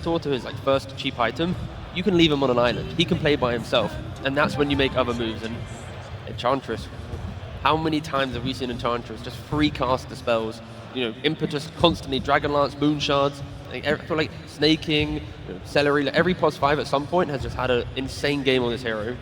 Centaur to his like first cheap item, you can leave him on an island. He can play by himself, and that's when you make other moves. And Enchantress, how many times have we seen Enchantress just free cast the spells? You know, Impetus constantly, Dragonlance, Moon Shards. I feel like Snaking, Celery, like every +5 at some point has just had an insane game on this hero.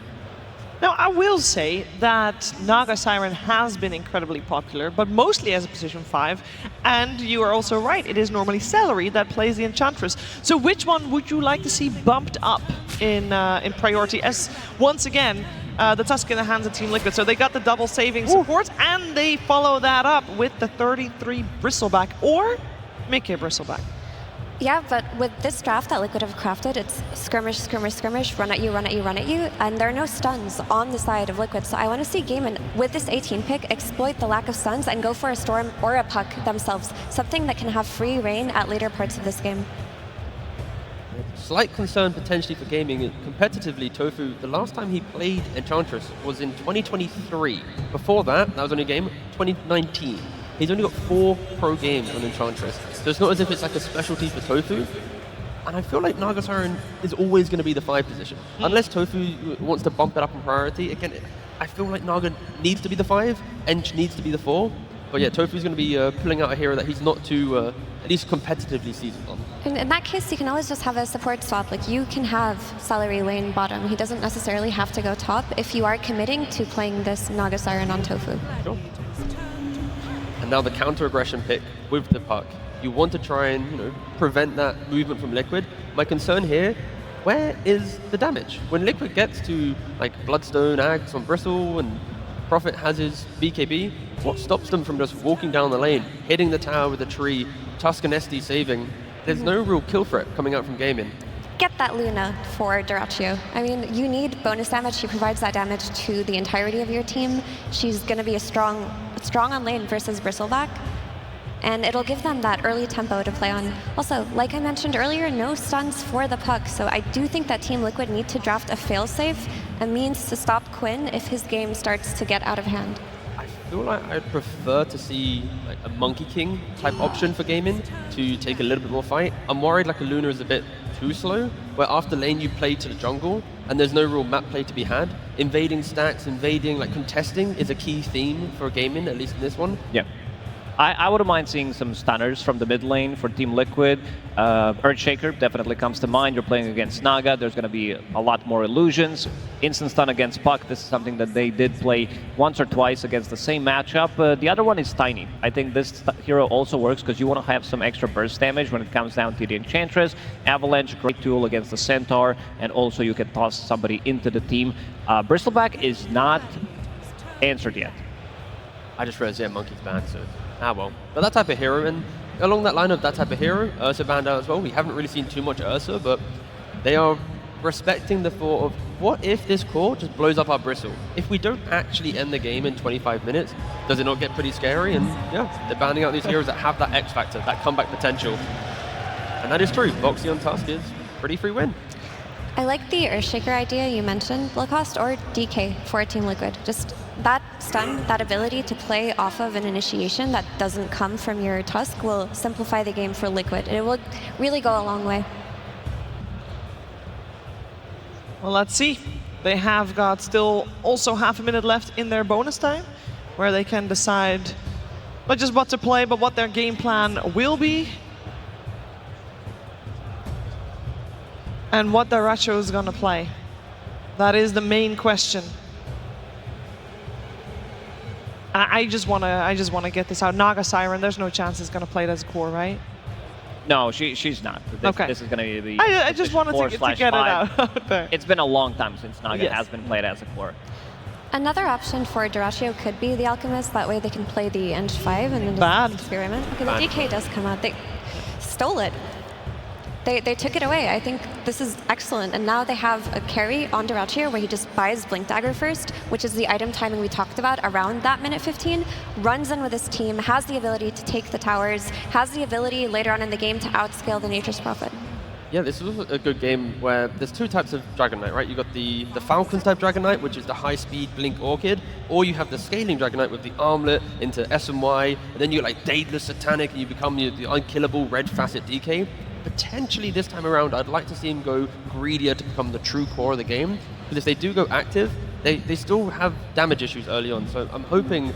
Now, I will say that Naga Siren has been incredibly popular, but mostly as a position 5. And you are also right, it is normally Celery that plays the Enchantress. So which one would you like to see bumped up in priority? As, once again, the Tusk in the hands of Team Liquid. So they got the double saving support, and they follow that up with the 33 Bristleback, or Mickey Bristleback. Yeah, but with this draft that Liquid have crafted, it's skirmish, skirmish, skirmish, run at you, run at you, run at you, and there are no stuns on the side of Liquid. So I want to see Gaimin, with this 18 pick, exploit the lack of stuns and go for a Storm or a Puck themselves, something that can have free reign at later parts of this game. Slight concern potentially for Gaimin. Competitively, Tofu, the last time he played Enchantress was in 2023. Before that was only a game, 2019. He's only got 4 pro games on Enchantress, so it's not as if it's like a specialty for Tofu. And I feel like Naga Siren is always going to be the 5 position. Unless Tofu wants to bump it up in priority, again, I feel like Naga needs to be the 5, Ench needs to be the 4. But yeah, Tofu's going to be pulling out a hero that he's not too, at least competitively seasoned on. And in that case, you can always just have a support swap. Like, you can have Celery lane bottom. He doesn't necessarily have to go top if you are committing to playing this Naga Siren on Tofu. Sure. And now the counter-aggression pick with the Puck. You want to try and prevent that movement from Liquid. My concern here, where is the damage? When Liquid gets to like Bloodstone, Axe on Bristle, and Prophet has his BKB, what stops them from just walking down the lane, hitting the tower with a tree, Tusk and SD saving? There's no real kill threat coming out from Gaimin. Get that Luna for Duraccio. I mean, you need bonus damage. She provides that damage to the entirety of your team. She's going to be a strong on lane versus Bristleback, and it'll give them that early tempo to play on. Also, like I mentioned earlier, no stuns for the Puck, so I do think that Team Liquid need to draft a failsafe, a means to stop Quinn if his game starts to get out of hand. I feel like I'd prefer to see like a Monkey King type option for Gaimin to take a little bit more fight. I'm worried like a Luna is a bit too slow, where after lane you play to the jungle and there's no real map play to be had. Invading stacks, like contesting is a key theme for Gaimin, at least in this one. Yeah. I wouldn't mind seeing some stunners from the mid lane for Team Liquid. Earthshaker definitely comes to mind. You're playing against Naga. There's going to be a lot more illusions. Instant stun against Puck. This is something that they did play once or twice against the same matchup. The other one is Tiny. I think this hero also works because you want to have some extra burst damage when it comes down to the Enchantress. Avalanche, great tool against the Centaur, and also you can toss somebody into the team. Bristleback is not answered yet. I just realized, yeah, Monkey's banned, so well. But that type of hero, and along that line of that type of hero, Ursa banned out as well. We haven't really seen too much Ursa, but they are respecting the thought of, what if this core just blows up our Bristle? If we don't actually end the game in 25 minutes, does it not get pretty scary? And yeah, they're banning out these heroes that have that X factor, that comeback potential. And that is true. Boxy on Tusk is pretty free win. I like the Earthshaker idea you mentioned, Lacoste, or DK for Team Liquid. Just that stun, that ability to play off of an initiation that doesn't come from your Tusk will simplify the game for Liquid. It will really go a long way. Well, let's see. They have got still also half a minute left in their bonus time, where they can decide not just what to play, but what their game plan will be. And what Duraccio is going to play. That is the main question. I just want to get this out. Naga Siren, there's no chance he's going to play it as a core, right? No, she's not. Okay. This is going to be. I just wanted to get it out there. It's been a long time since Naga has been played as a core. Another option for Duraccio could be the Alchemist. That way they can play the Eng 5 and then Bad. experiment. Okay, the DK does come out. They stole it. They took it away. I think this is excellent. And now they have a carry on Duraccio where he just buys Blink Dagger first, which is the item timing we talked about around that minute 15, runs in with his team, has the ability to take the towers, has the ability later on in the game to outscale the Nature's Prophet. Yeah, this was a good game where there's two types of Dragon Knight, right? You got the Falcons type Dragon Knight, which is the high-speed Blink Orchid, or you have the scaling Dragon Knight with the Armlet into S and Y, and then you like Daedalus Satanic, and you become the unkillable Red Facet DK. potentially this time around, I'd like to see him go greedier to become the true core of the game. Because if they do go active, they still have damage issues early on. So I'm hoping,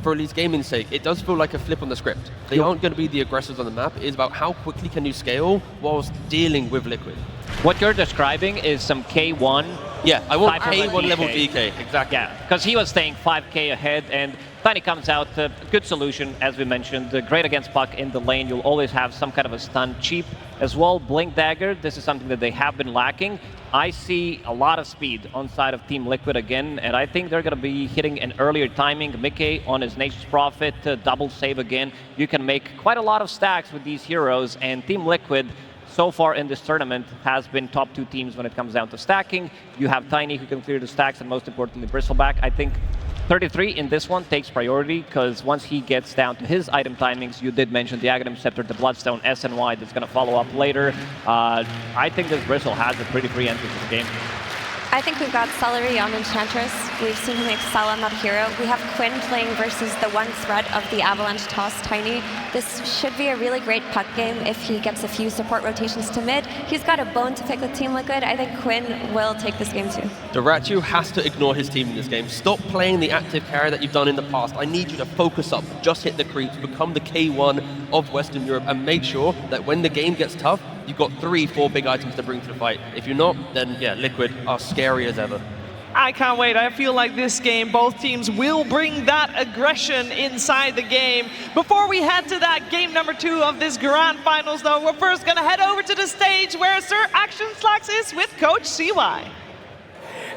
for at least Gaimin's sake, it does feel like a flip on the script. They aren't going to be the aggressors on the map. It is about how quickly can you scale whilst dealing with Liquid. What you're describing is some K1. Yeah, I want type of K1 level DK, exactly. Yeah, because he was staying 5k ahead, and Tiny comes out, good solution, as we mentioned, great against Puck in the lane. You'll always have some kind of a stun, cheap as well. Blink Dagger, this is something that they have been lacking. I see a lot of speed on side of Team Liquid again, and I think they're going to be hitting an earlier timing. Mickey on his Nature's Prophet, double save again. You can make quite a lot of stacks with these heroes, and Team Liquid, so far in this tournament, has been top 2 teams when it comes down to stacking. You have Tiny who can clear the stacks, and most importantly, Bristleback. I think 33 in this one takes priority, because once he gets down to his item timings, you did mention the Aghanim Scepter, the Bloodstone, SNY, that's going to follow up later. I think this Bristle has a pretty free entry to the game. I think we've got Celery on Enchantress. We've seen him excel on that hero. We have Quinn playing versus the one threat of the Avalanche Toss Tiny. This should be a really great puck game if he gets a few support rotations to mid. He's got a bone to pick with Team Liquid. I think Quinn will take this game too. Dyrachyo has to ignore his team in this game. Stop playing the active carry that you've done in the past. I need you to focus up, just hit the creeps, become the K1 of Western Europe, and make sure that when the game gets tough, you've got 3-4 big items to bring to the fight. If you're not, then yeah, Liquid are scary as ever. I can't wait. I feel like this game, both teams will bring that aggression inside the game. Before we head to that game number 2 of this grand finals, though, we're first going to head over to the stage where Sir Action Slacks is with Coach CY.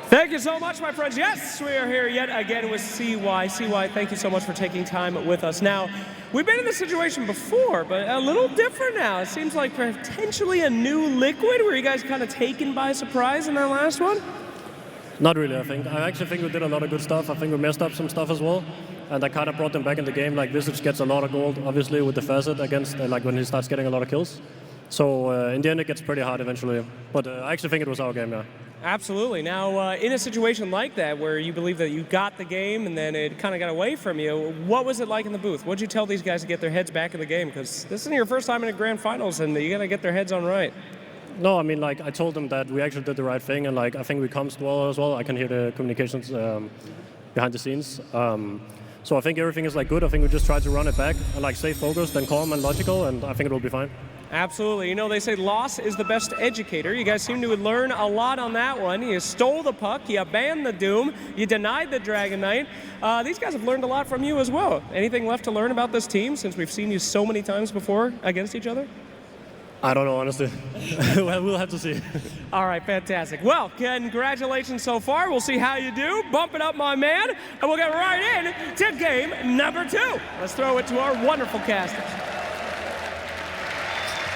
Thank you so much, my friends. Yes, we are here yet again with CY. CY, thank you so much for taking time with us. Now, we've been in this situation before, but a little different now. It seems like potentially a new Liquid. Were you guys kind of taken by surprise in that last one? Not really, I think. I actually think we did a lot of good stuff. I think we messed up some stuff as well. And I kind of brought them back in the game. Like, Visage gets a lot of gold, obviously, with the facet against, like, when he starts getting a lot of kills. So, in the end, it gets pretty hard eventually. But I actually think it was our game, yeah. Absolutely. Now, in a situation like that, where you believe that you got the game and then it kind of got away from you, what was it like in the booth? What did you tell these guys to get their heads back in the game? Because this isn't your first time in a grand finals, and you got to get their heads on right. No, I mean, like, I told them that we actually did the right thing, and, like, I think we comms well as well. I can hear the communications behind the scenes. So I think everything is, like, good. I think we just try to run it back and, like, stay focused and calm and logical, and I think it will be fine. Absolutely. You know, they say loss is the best educator. You guys seem to learn a lot on that one. You stole the puck, you banned the Doom, you denied the Dragon Knight. These guys have learned a lot from you as well. Anything left to learn about this team since we've seen you so many times before against each other? I don't know, honestly. We'll have to see. All right, fantastic. Well, congratulations so far. We'll see how you do. Bump it up, my man. And we'll get right in to game number 2. Let's throw it to our wonderful casters.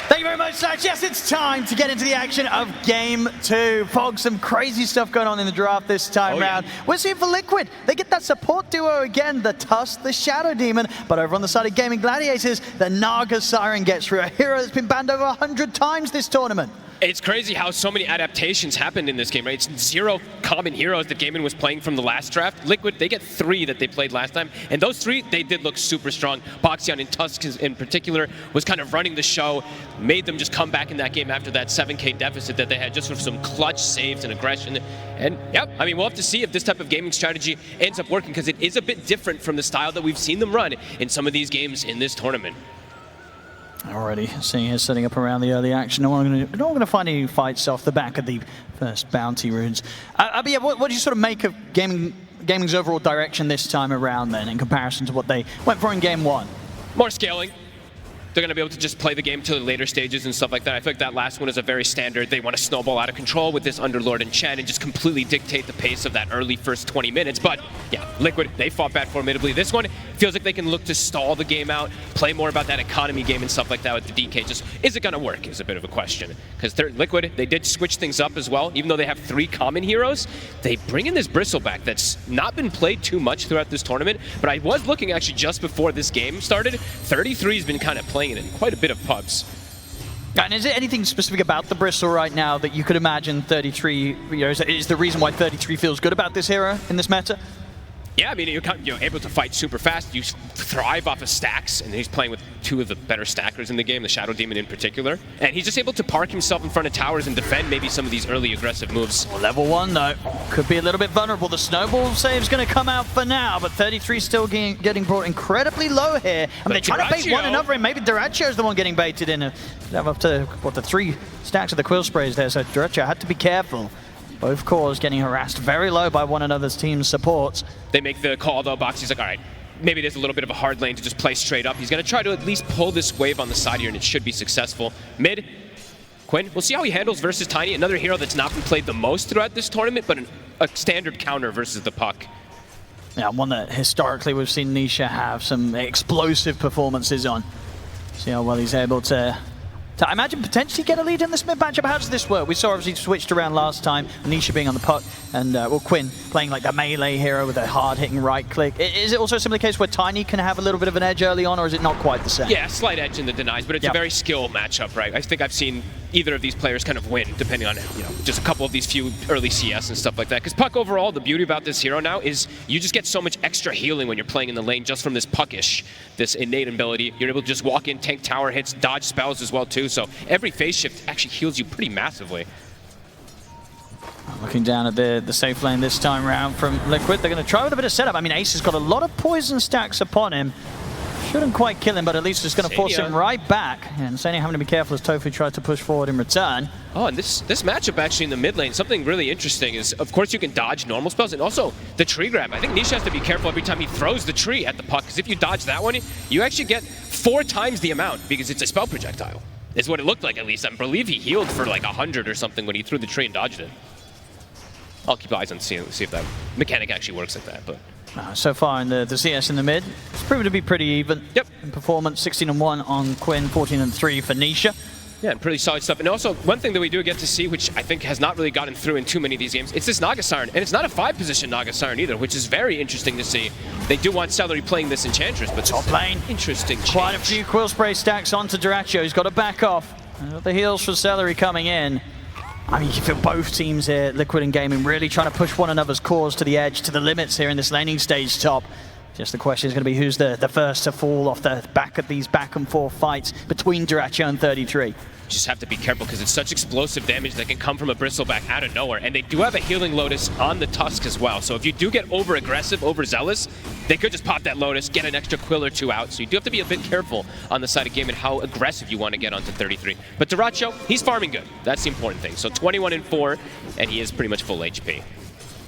Thank you very much, Sax. Yes, it's time to get into the action of Game 2. Fog, some crazy stuff going on in the draft this time round. We're seeing for Liquid. They get that support duo again, the Tusk, the Shadow Demon. But over on the side of Gaimin Gladiators, the Naga Siren gets through, a hero that's been banned over 100 times this tournament. It's crazy how so many adaptations happened in this game, right? It's 0 common heroes that Gaimin was playing from the last draft. Liquid, they get 3 that they played last time, and those 3, they did look super strong. Boxion and Tusk in particular was kind of running the show, made them just come back in that game after that 7k deficit that they had, just with some clutch saves and aggression. And yep, I mean, we'll have to see if this type of gaming strategy ends up working, because it is a bit different from the style that we've seen them run in some of these games in this tournament. Already seeing here setting up around the early action. No one going to find any fights off the back of the first bounty runes. But yeah, what do you sort of make of gaming's overall direction this time around then, in comparison to what they went for in game 1? More scaling. They're going to be able to just play the game to the later stages and stuff like that. I feel like that last one is a very standard. They want to snowball out of control with this Underlord and Chen and just completely dictate the pace of that early first 20 minutes. But yeah, Liquid, they fought back formidably. This one feels like they can look to stall the game out, play more about that economy game and stuff like that with the DK. Just, is it going to work is a bit of a question. Because they're Liquid, they did switch things up as well. Even though they have 3 common heroes, they bring in this Bristleback that's not been played too much throughout this tournament. But I was looking actually just before this game started. 33's been kind of playing it in quite a bit of pubs. And is there anything specific about the Bristle right now that you could imagine 33, is the reason why 33 feels good about this hero in this meta? Yeah, I mean, you're able to fight super fast. You thrive off of stacks, and he's playing with two of the better stackers in the game, the Shadow Demon in particular. And he's just able to park himself in front of towers and defend maybe some of these early aggressive moves. Well, level 1, though, could be a little bit vulnerable. The snowball save's going to come out for now, but 33 still getting brought incredibly low here. And they're trying to bait one another in. Maybe Duracio's the one getting baited in. Have up to, what, the 3 stacks of the Quill Sprays there, so Duracio had to be careful. Both cores getting harassed very low by one another's team's supports. They make the call, though. Boxy's like, all right, maybe there's a little bit of a hard lane to just play straight up. He's going to try to at least pull this wave on the side here, and it should be successful. Mid, Quinn, we'll see how he handles versus Tiny, another hero that's not been played the most throughout this tournament, but a standard counter versus the puck. Yeah, one that historically we've seen Nisha have some explosive performances on. See how well he's able to I imagine potentially get a lead in this mid matchup. How does this work? We saw obviously switched around last time, Nisha being on the puck, and well, Quinn playing like the melee hero with a hard-hitting right click. Is it also a similar case where Tiny can have a little bit of an edge early on, or is it not quite the same? Yeah, slight edge in the denies, but it's a very skill matchup, right? I think I've seen either of these players kind of win, depending on, you know, just a couple of these few early CS and stuff like that. Because puck overall, the beauty about this hero now is you just get so much extra healing when you're playing in the lane just from this puckish, this innate ability. You're able to just walk in, tank tower hits, dodge spells as well too. So every phase shift actually heals you pretty massively. Looking down at the safe lane this time round from Liquid. They're going to try with a bit of setup. I mean, Ace has got a lot of poison stacks upon him. Shouldn't quite kill him, but at least it's going to force him right back. And Senia having to be careful as Tofu tries to push forward in return. Oh, and this matchup actually in the mid lane, something really interesting is, of course, you can dodge normal spells, and also the tree grab. I think Nisha has to be careful every time he throws the tree at the puck, because if you dodge that one, you actually get 4 times the amount, because it's a spell projectile. Is what it looked like, at least. I believe he healed for like 100 or something when he threw the tree and dodged it. I'll keep eyes on see if that mechanic actually works like that, but... So far in the CS in the mid, it's proven to be pretty even in performance. 16-1 on Quinn, 14-3 for Nisha. Yeah, and pretty solid stuff. And also, one thing that we do get to see, which I think has not really gotten through in too many of these games, it's this Naga Siren. And it's not a 5-position Naga Siren either, which is very interesting to see. They do want Celery playing this Enchantress, but top lane. Interesting change. Quite a few Quill Spray stacks onto Duraccio. He's got to back off. The heals for Celery coming in. I mean, you feel both teams here, Liquid and Gaimin, really trying to push one another's cores to the edge, to the limits here in this laning stage top. Just the question is going to be who's the first to fall off the back of these back and forth fights between Duraccio and 33. Just have to be careful because it's such explosive damage that can come from a Bristleback out of nowhere. And they do have a Healing Lotus on the Tusk as well. So if you do get over-aggressive, overzealous, they could just pop that Lotus, get an extra Quill or 2 out. So you do have to be a bit careful on the side of Gaimin how aggressive you want to get onto 33. But Duraccio, he's farming good. That's the important thing. So 21-4, and he is pretty much full HP.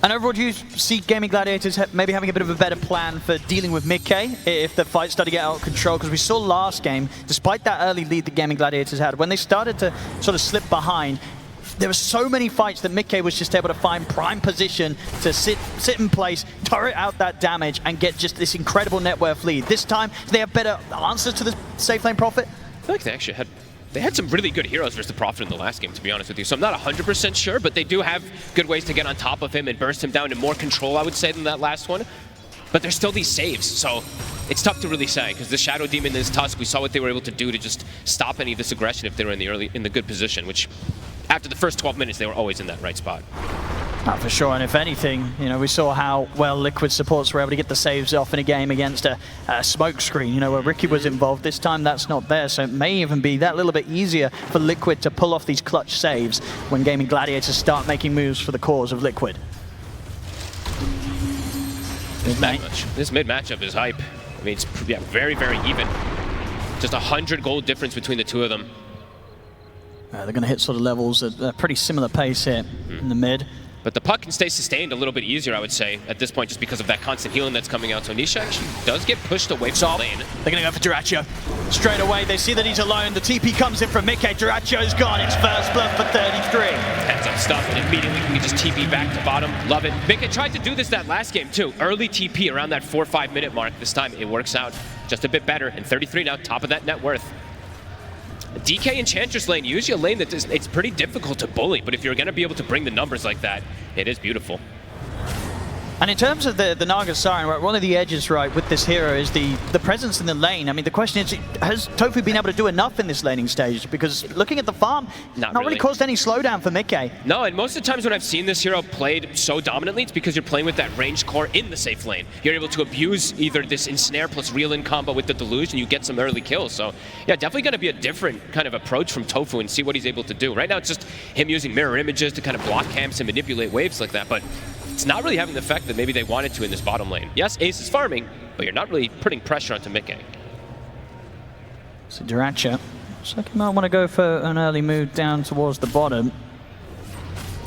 And overall, do you see Gaimin Gladiators maybe having a bit of a better plan for dealing with mid-K if the fight started to get out of control? Because we saw last game, despite that early lead that Gaimin Gladiators had, when they started to sort of slip behind, there were so many fights that mid-K was just able to find prime position to sit in place, turret out that damage, and get just this incredible net worth lead. This time, do they have better answers to the safe lane Prophet? I feel like they actually had some really good heroes versus the Prophet in the last game, to be honest with you. So I'm not 100% sure, but they do have good ways to get on top of him and burst him down in more control, I would say, than that last one. But there's still these saves, so it's tough to really say, because the Shadow Demon and his Tusk, we saw what they were able to do to just stop any of this aggression if they were in the good position, which after the first 12 minutes, they were always in that right spot. For sure, and if anything, you know, we saw how well Liquid supports were able to get the saves off in a game against a smoke screen, you know, where Ricky was involved. This time that's not there, so it may even be that little bit easier for Liquid to pull off these clutch saves when Gaimin Gladiators start making moves for the cause of Liquid. This mid matchup is hype. I mean, it's very, very even. Just 100 gold difference between the two of them. They're going to hit sort of levels at a pretty similar pace here in the mid. But the puck can stay sustained a little bit easier, I would say, at this point, just because of that constant healing that's coming out. So Nisha actually does get pushed away from the lane. They're going to go for Duraccio. Straight away, they see that he's alone. The TP comes in from mid-K. Duraccio's gone. It's first blood for 33. Heads up stuff, and immediately we can just TP back to bottom. Love it. mid-K tried to do this that last game, too. Early TP around that 4 or 5 minute mark. This time, it works out just a bit better. And 33 now, top of that net worth. DK Enchantress lane, usually a lane that it's pretty difficult to bully, but if you're going to be able to bring the numbers like that, it is beautiful. And in terms of the Naga Siren, right, one of the edges, right, with this hero is the presence in the lane. I mean, the question is, has Tofu been able to do enough in this laning stage? Because looking at the farm, not really caused any slowdown for Mickey. No, and most of the times when I've seen this hero played so dominantly, it's because you're playing with that ranged core in the safe lane. You're able to abuse either this ensnare plus reel-in combo with the deluge, and you get some early kills. So, yeah, definitely going to be a different kind of approach from Tofu and see what he's able to do. Right now, it's just him using mirror images to kind of block camps and manipulate waves like that, but it's not really having the effect that maybe they wanted to in this bottom lane. Yes, Ace is farming, but you're not really putting pressure onto Mickey. So Diracha looks like he might want to go for an early move down towards the bottom.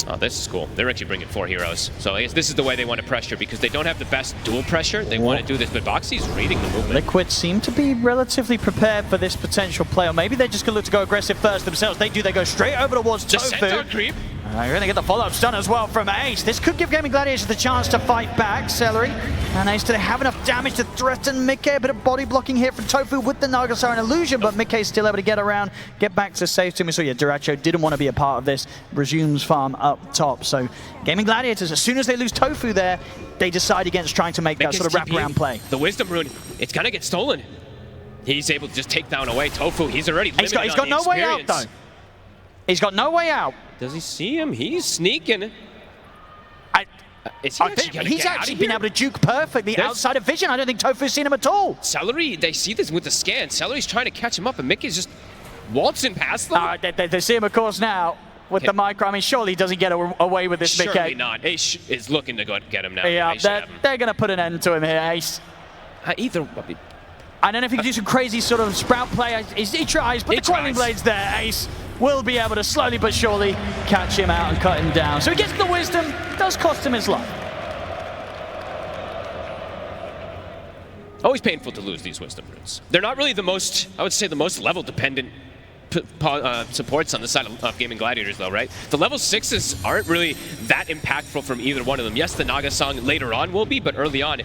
Oh, this is cool. They're actually bringing 4 heroes. So I guess this is the way they want to pressure because they don't have the best dual pressure. They want to do this, but Boxy's reading the movement. Liquid seem to be relatively prepared for this potential play, or maybe they're just going to look to go aggressive first themselves. They do. They go straight over towards The Tofu. centaur creep. You're going to get the follow-up stun as well from Ace. This could give Gaimin Gladiators the chance to fight back. Celery and Ace, do they have enough damage to threaten Mickey? A bit of body blocking here from Tofu with the Naga Siren illusion, but Mickey's still able to get around, get back to safety. So yeah, Diracho didn't want to be a part of this. Resumes farm up top. So Gaimin Gladiators, as soon as they lose Tofu there, they decide against trying to make that sort of wraparound play. The Wisdom Rune, it's going to get stolen. He's able to just take down away Tofu. He's already limited He's got no way out, though. He's got no way out. Does he see him? He's sneaking. He's actually been able to juke perfectly outside of vision. I don't think Tofu's seen him at all. Celery, they see this with the scan. Celery's trying to catch him up, and Mickey's just waltzing past them. They see him, of course, now with the micro. I mean, surely he doesn't get away with this, Mickey. Surely not. Ace is looking to go get him now. Yeah, they're going to put an end to him here, Ace. I don't know if he can do some crazy sort of sprout play. He tries, but the Quelling Blade's there. Ace will be able to slowly but surely catch him out and cut him down. So he gets the Wisdom, does cost him his life. Always painful to lose these Wisdom Runes. They're not really the most, I would say, the most level-dependent supports on the side of Gaimin Gladiators, though, right? The level 6s aren't really that impactful from either one of them. Yes, the Naga Song later on will be, but early on,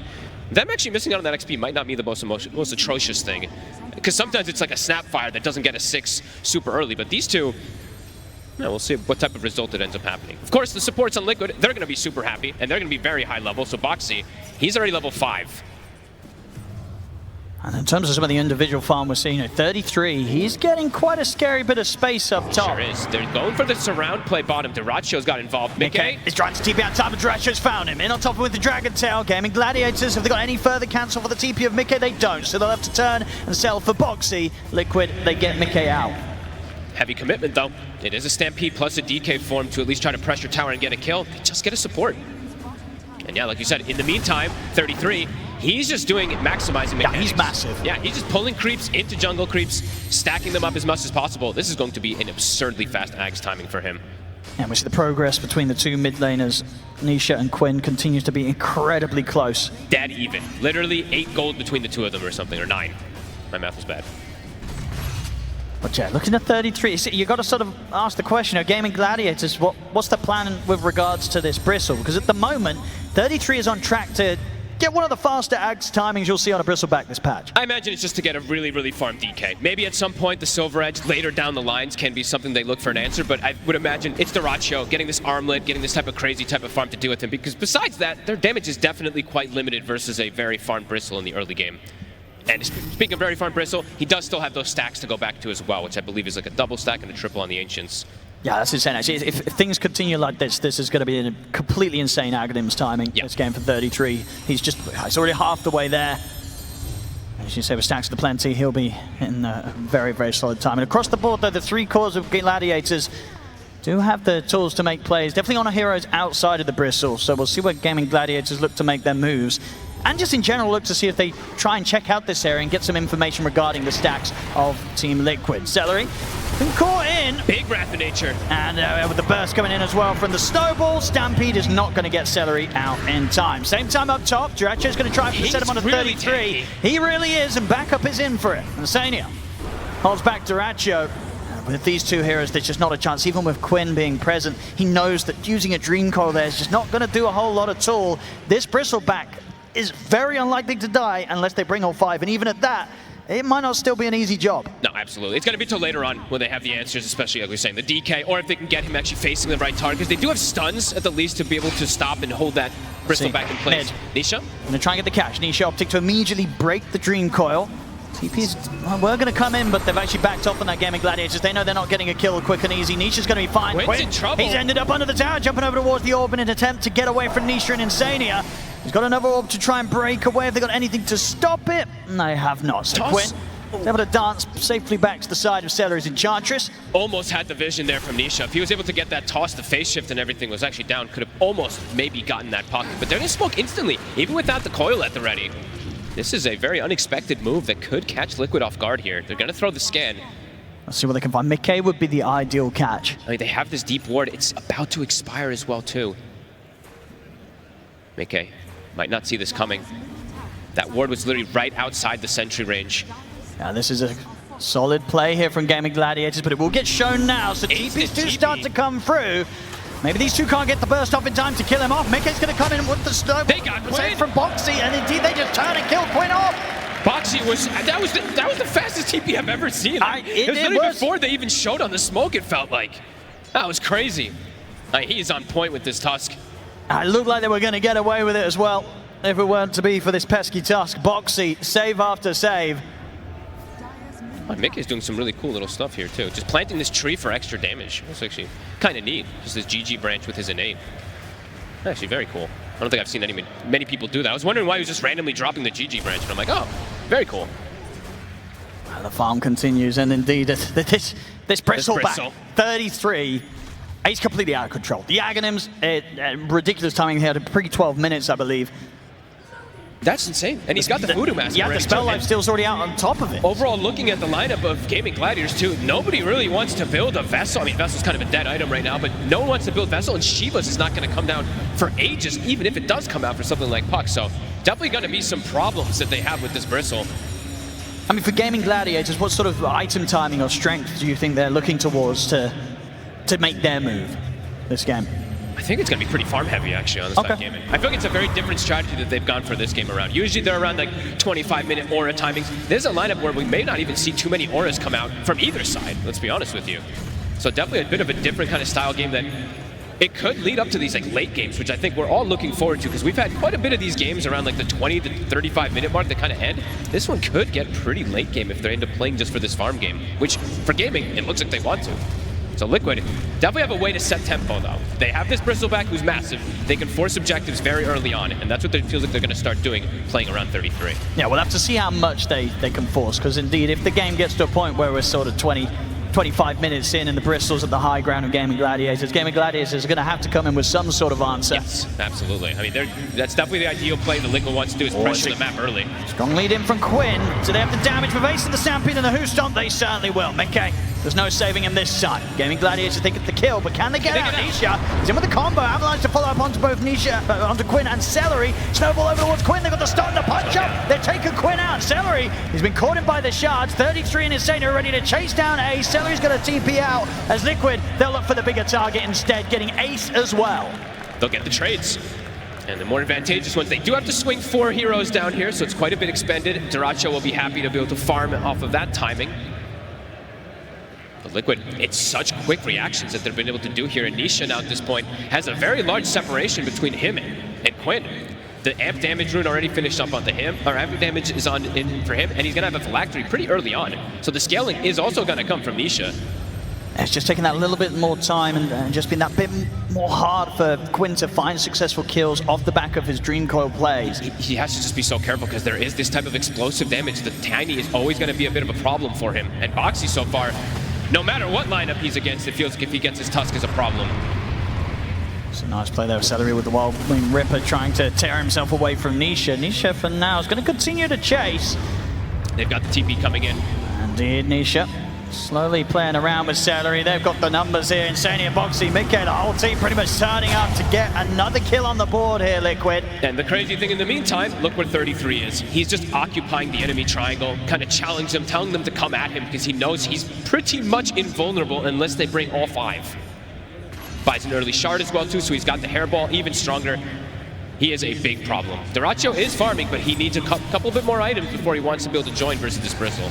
them actually missing out on that XP might not be the most atrocious thing. Because sometimes it's like a Snapfire that doesn't get a 6 super early, but these two, we'll see what type of result it ends up happening. Of course, the supports on Liquid, they're going to be super happy, and they're going to be very high level, so Boxy, he's already level 5. And in terms of some of the individual farm we're seeing, 33, he's getting quite a scary bit of space up top. Sure is. They're going for the surround play bottom. Diracho's got involved. Mickey is trying to TP out top, but Diracho's found him. In on top with the Dragon Tail. Gaimin Gladiators, have they got any further cancel for the TP of Mickey? They don't, so they'll have to turn and sell for Boxy. Liquid, they get Mickey out. Heavy commitment, though. It is a Stampede plus a DK form to at least try to pressure tower and get a kill. Just get a support. And yeah, like you said, in the meantime, 33, he's just doing maximizing mechanics. Yeah, he's massive. Yeah, he's just pulling creeps into jungle creeps, stacking them up as much as possible. This is going to be an absurdly fast Ags timing for him. And we see the progress between the two mid laners, Nisha and Quinn, continues to be incredibly close. Dead even. Literally 8 gold between the two of them or something, or 9. My math was bad. But yeah, looking at 33, you got to sort of ask the question, Gaimin Gladiators, what's the plan with regards to this Bristle? Because at the moment, 33 is on track to get one of the faster Ags timings you'll see on a Bristleback this patch. I imagine it's just to get a really, really farm DK. Maybe at some point the Silver Edge later down the lines can be something they look for an answer, but I would imagine it's Diracho getting this armlet, getting this type of crazy type of farm to deal with him, because besides that, their damage is definitely quite limited versus a very farmed Bristle in the early game. And speaking of very farm Bristle, he does still have those stacks to go back to as well, which I believe is like a double stack and a triple on the Ancients. Yeah, that's insane. Actually, if things continue like this is going to be a completely insane Aghadim's timing. This game for 33. He's already half the way there. As you say, with stacks to plenty, he'll be in a very, very solid time. And across the board, though, the 3 cores of Gladiators do have the tools to make plays. Definitely on heroes outside of the Bristle. So we'll see what Gaimin Gladiators look to make their moves. And just in general, look to see if they try and check out this area and get some information regarding the stacks of Team Liquid. Celery, been caught in. Big Wrath of Nature. And with the burst coming in as well from the Snowball, Stampede is not going to get Celery out in time. Same time up top, Diracho's going to try to set him on a 33. Tanky. He really is, and backup is in for it. And Sania holds back Diracho. With these two heroes, there's just not a chance. Even with Quinn being present, he knows that using a Dream Coil there is just not going to do a whole lot at all. This Bristleback is very unlikely to die unless they bring all 5, and even at that, it might not still be an easy job. No, absolutely. It's going to be till later on when they have the answers, especially like we we're saying, the DK, or if they can get him actually facing the right target, because they do have stuns at the least to be able to stop and hold that Bristol back in place. Nisha? Gonna try and get the catch. Nisha optic to immediately break the Dream Coil. TP's were going to come in, but they've actually backed off on that Gaimin Gladiators. They know they're not getting a kill quick and easy. Nisha's going to be fine. Quinn's in trouble. He's ended up under the tower, jumping over towards the orb in an attempt to get away from Nisha and Insania. He's got another orb to try and break away. Have they got anything to stop it? They have not. So Toss. Quinn is able to dance safely back to the side of Celery's Enchantress. Almost had the vision there from Nisha. If he was able to get that toss, the phase shift and everything was actually down, could have almost maybe gotten that pocket. But they're going to smoke instantly, even without the coil at the ready. This is a very unexpected move that could catch Liquid off guard here. They're going to throw the scan. Let's see what they can find. Mickey would be the ideal catch. I mean, they have this deep ward. It's about to expire as well, too. Mickey might not see this coming. That ward was literally right outside the sentry range. Now, this is a solid play here from Gaimin Gladiators, but it will get shown now. So TPs do start to come through. Maybe these two can't get the burst off in time to kill him off. Mickey's going to come in with the snow. They got Quinn from Boxy, and indeed they just turn and kill Quinn off. Boxy that was the fastest TP I've ever seen. It was literally before they even showed on the smoke, it felt like. That was crazy. He's on point with this Tusk. It looked like they were going to get away with it as well, if it weren't to be for this pesky Tusk. Boxy, save after save. Mickey's doing some really cool little stuff here, too. Just planting this tree for extra damage. That's actually kind of neat. Just this GG branch with his innate. Actually, very cool. I don't think I've seen many people do that. I was wondering why he was just randomly dropping the GG branch, and I'm like, oh, very cool. Well, the farm continues, and indeed, this Bristleback, 33, he's completely out of control. The Aghanims, ridiculous timing here, pre-12 minutes, I believe. That's insane. And he's got the Voodoo Mask. Yeah, the spell life steal's already out on top of it. Overall, looking at the lineup of Gaimin Gladiators too, nobody really wants to build a Vessel. I mean, Vessel's kind of a dead item right now, but no one wants to build Vessel, and Shiva's is not going to come down for ages, even if it does come out for something like Puck. So definitely going to be some problems that they have with this Bristle. I mean, for Gaimin Gladiators, what sort of item timing or strength do you think they're looking towards to make their move this game? I think it's going to be pretty farm heavy, actually, on this side Gaimin. I feel like it's a very different strategy that they've gone for this game around. Usually they're around like 25-minute aura timings. There's a lineup where we may not even see too many auras come out from either side, let's be honest with you. So definitely a bit of a different kind of style game that it could lead up to these like late games, which I think we're all looking forward to, because we've had quite a bit of these games around like the 20 to 35-minute mark that kind of end. This one could get pretty late game if they end up playing just for this farm game, which for gaming, it looks like they want to. So Liquid definitely have a way to set tempo, though. They have this Bristleback who's massive. They can force objectives very early on, and that's what it feels like they're going to start doing, playing around 33. Yeah, we'll have to see how much they can force, because indeed, if the game gets to a point where we're sort of 25 minutes in and the Bristol's at the high ground of Gaimin Gladiators are going to have to come in with some sort of answer. Yes, absolutely. I mean, that's definitely the ideal play that Liquid wants to do, is pressure the map early. Strong lead in from Quinn. So they have the damage for evading the Stampede and the Who Stomp. They certainly will. Mickey, there's no saving him this time. Gaimin Gladiators think it's the kill, but can they get out? Nisha is in with the combo. Avalanche to follow up onto both onto Quinn and Celery. Snowball over towards Quinn. They've got the stun, the punch up. They're taking Quinn out. Celery, he's been caught in by the shards. 33 and Insane are ready to chase down Ace. Celery's going to TP out as Liquid. They'll look for the bigger target instead, getting Ace as well. They'll get the trades. And the more advantageous ones, they do have to swing 4 heroes down here, so it's quite a bit expended. Diracho will be happy to be able to farm off of that timing. But Liquid, it's such quick reactions that they've been able to do here. And Nisha now at this point has a very large separation between him and Quinn. The amp damage rune already finished up onto him, or amp damage is on in for him, and he's gonna have a phylactery pretty early on. So the scaling is also gonna come from Nisha. It's just taking that little bit more time and just been that bit more hard for Quinn to find successful kills off the back of his Dream Coil plays. He has to just be so careful, because there is this type of explosive damage. The Tiny is always going to be a bit of a problem for him. And Boxy so far, no matter what lineup he's against, it feels like if he gets his Tusk is a problem. It's a nice play there of Celery with the Wild Wing Ripper trying to tear himself away from Nisha. Nisha for now is going to continue to chase. They've got the TP coming in. Indeed, Nisha. Slowly playing around with Celery. They've got the numbers here. Insane and Boxy, Mickey, the whole team pretty much turning up to get another kill on the board here, Liquid. And the crazy thing in the meantime, look where 33 is. He's just occupying the enemy triangle, kind of challenging them, telling them to come at him, because he knows he's pretty much invulnerable unless they bring all 5. Buys an early shard as well too, so he's got the hairball even stronger. he is a big problem. Dyrachyo is farming, but he needs a couple bit more items before he wants to be able to join versus this Bristle.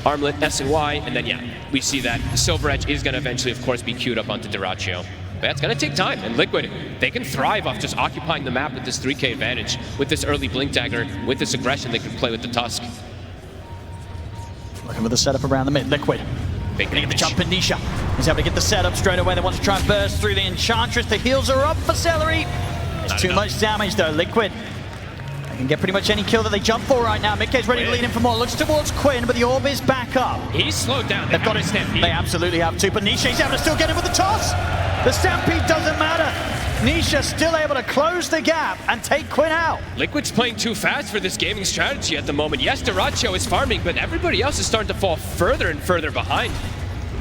Armlet, S and Y, and then yeah, we see that Silver Edge is going to eventually, of course, be queued up onto Dyrachyo. But that's going to take time, and Liquid, they can thrive off just occupying the map with this 3k advantage, with this early Blink Dagger, with this aggression they can play with the Tusk. Looking for the setup around the mid, Liquid. Big Getting the damage. jump in Nisha. He's able to get the setup straight away. They want to try and burst through the Enchantress. The heals are up for Celery. There's too much damage though. Liquid, they can get pretty much any kill that they jump for right now. Mickey's ready to lean in for more. Looks towards Quinn, but the orb is back up. He's slowed down. They've got it. They absolutely have to, but Nisha's able to still get him with the toss. The Stampede doesn't matter. Nisha still able to close the gap and take Quinn out. Liquid's playing too fast for this gaming strategy at the moment. Yes, Dyrachyo is farming, but everybody else is starting to fall further and further behind.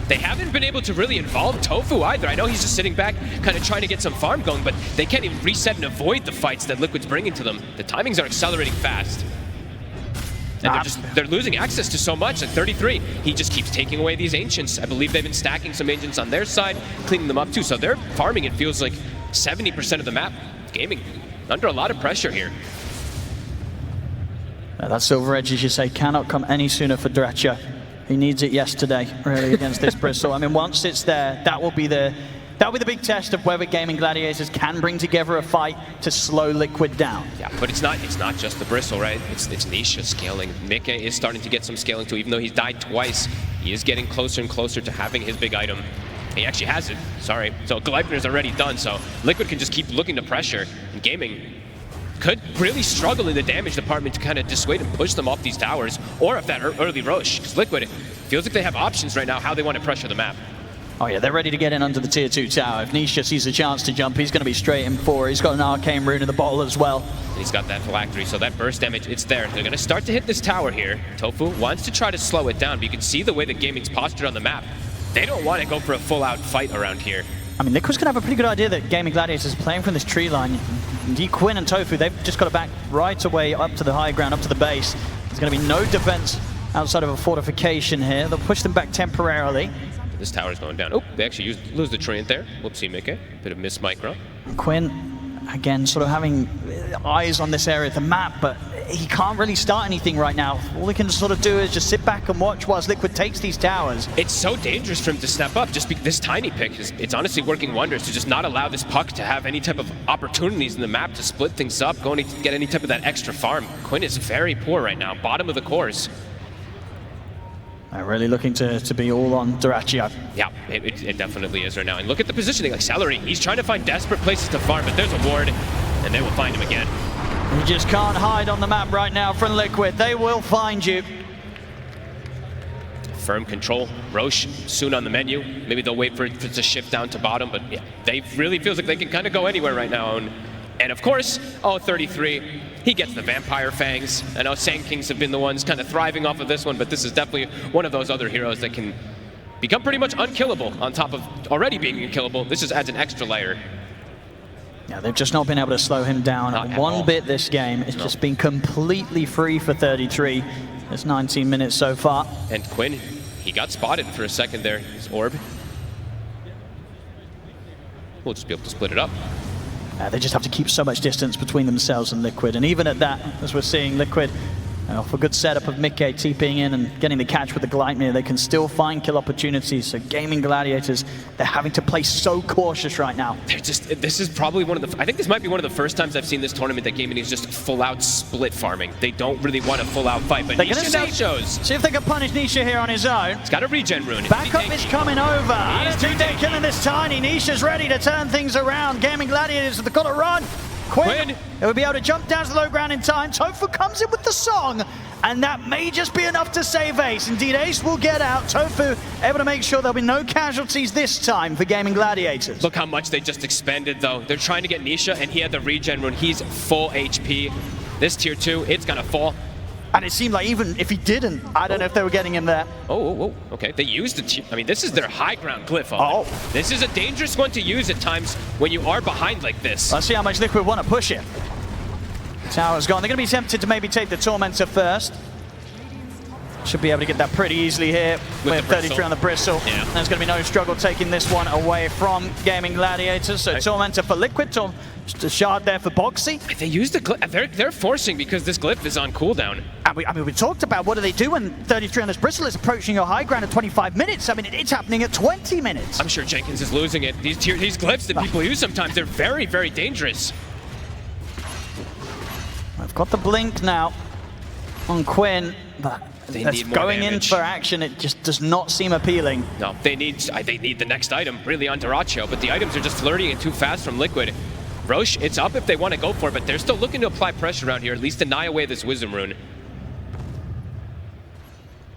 They haven't been able to really involve Tofu either. I know he's just sitting back, kind of trying to get some farm going, but they can't even reset and avoid the fights that Liquid's bringing to them. The timings are accelerating fast. And they're losing access to so much. At 33, he just keeps taking away these Ancients. I believe they've been stacking some Ancients on their side, cleaning them up too. So they're farming, it feels like, 70% of the map. Gaming under a lot of pressure here. That Silver Edge, as you say, cannot come any sooner for Dyrachyo. He needs it yesterday, really, against this Bristle. I mean, once it's there, that will be the big test of whether Gaimin Gladiators can bring together a fight to slow Liquid down. Yeah, but it's not just the Bristle, right? It's Nisha scaling. Mickey is starting to get some scaling too. Even though he's died twice, he is getting closer and closer to having his big item. He actually has it, sorry. So Gleiber's already done, so Liquid can just keep looking to pressure. And Gaming could really struggle in the damage department to kind of dissuade and push them off these towers, or if that early rush, because Liquid feels like they have options right now how they want to pressure the map. Oh yeah, they're ready to get in under the tier 2 tower. If Nisha sees a chance to jump, he's going to be straight in for it. He's got an arcane rune in the bottle as well. And he's got that phylactery, so that burst damage, it's there. They're going to start to hit this tower here. Tofu wants to try to slow it down, but you can see the way that Gaming's postured on the map. They don't want to go for a full-out fight around here. I mean, Liquid's going to have a pretty good idea that Gaimin Gladiators is playing from this tree line. Indeed, Quinn and Tofu, they've just got to back right away up to the high ground, up to the base. There's going to be no defense outside of a fortification here. They'll push them back temporarily. This tower's going down. Oh, they actually lose the treant there. Whoopsie, Mickey. Bit of miss micro. Quinn, again, sort of having eyes on this area of the map, but he can't really start anything right now. All he can sort of do is just sit back and watch whilst Liquid takes these towers. It's so dangerous for him to step up. Just because this tiny pick, it's honestly working wonders to just not allow this puck to have any type of opportunities in the map to split things up, going to get any type of that extra farm. Quinn is very poor right now, bottom of the course. They're really looking to be all on Dyrachyo. Yeah, it definitely is right now. And look at the positioning, like Celery. He's trying to find desperate places to farm, but there's a ward, and they will find him again. You just can't hide on the map right now from Liquid. They will find you. Firm control. Roche soon on the menu. Maybe they'll wait for it to shift down to bottom, but yeah, they really feels like they can kind of go anywhere right now. And of course, 33, he gets the Vampire Fangs. I know Sand Kings have been the ones kind of thriving off of this one, but this is definitely one of those other heroes that can become pretty much unkillable on top of already being unkillable. This just adds an extra layer. Yeah, they've just not been able to slow him down one bit this game. It's just been completely free for 33. It's 19 minutes so far. And Quinn, he got spotted for a second there. His orb. We'll just be able to split it up. They just have to keep so much distance between themselves and Liquid. And even at that, as we're seeing Liquid, for good setup of Mickey TPing in and getting the catch with the Gleipnir, they can still find kill opportunities. So Gaimin Gladiators, they're having to play so cautious right now. This is probably one of the, I think this might be one of the first times I've seen this tournament that Gaimin is just full out split farming. They don't really want a full out fight, but Nisha now shows. See if they can punish Nisha here on his own. He's got a regen rune. Backup is coming over. I don't think they're killing this tiny. Nisha's ready to turn things around. Gaimin Gladiators, they've got to run. Quinn, it will be able to jump down to the low ground in time. Tofu comes in with the song, and that may just be enough to save Ace. Indeed, Ace will get out. Tofu able to make sure there'll be no casualties this time for Gaimin Gladiators. Look how much they just expended, though. They're trying to get Nisha, and he had the regen rune. He's full HP. This tier 2, it's gonna fall. And it seemed like even if he didn't, I don't know if they were getting him there. Okay. They used the, I mean, this is their high ground glyph. This is a dangerous one to use at times when you are behind like this. Let's see how much Liquid want to push it. Tower's gone. They're going to be tempted to maybe take the Tormentor first. should be able to get that pretty easily here with 33 on the bristle. Yeah. There's going to be no struggle taking this one away from Gaimin Gladiators. So Tormentor for Liquid, just a shard there for Boxy. They use the glyph. They're forcing because this glyph is on cooldown. And I mean, we talked about what do they do when 33 on this bristle is approaching your high ground at 25 minutes. I mean, it's happening at 20 minutes. I'm sure Jenkins is losing it. These glyphs that people use sometimes, they're very, very dangerous. I've got the blink now on Quinn, but that's going in for action. It just does not seem appealing. No, they need the next item really on Dyrachyo, but the items are just flirting it too fast from Liquid. Roche, it's up if they want to go for it, but they're still looking to apply pressure around here, at least deny away this Wisdom Rune.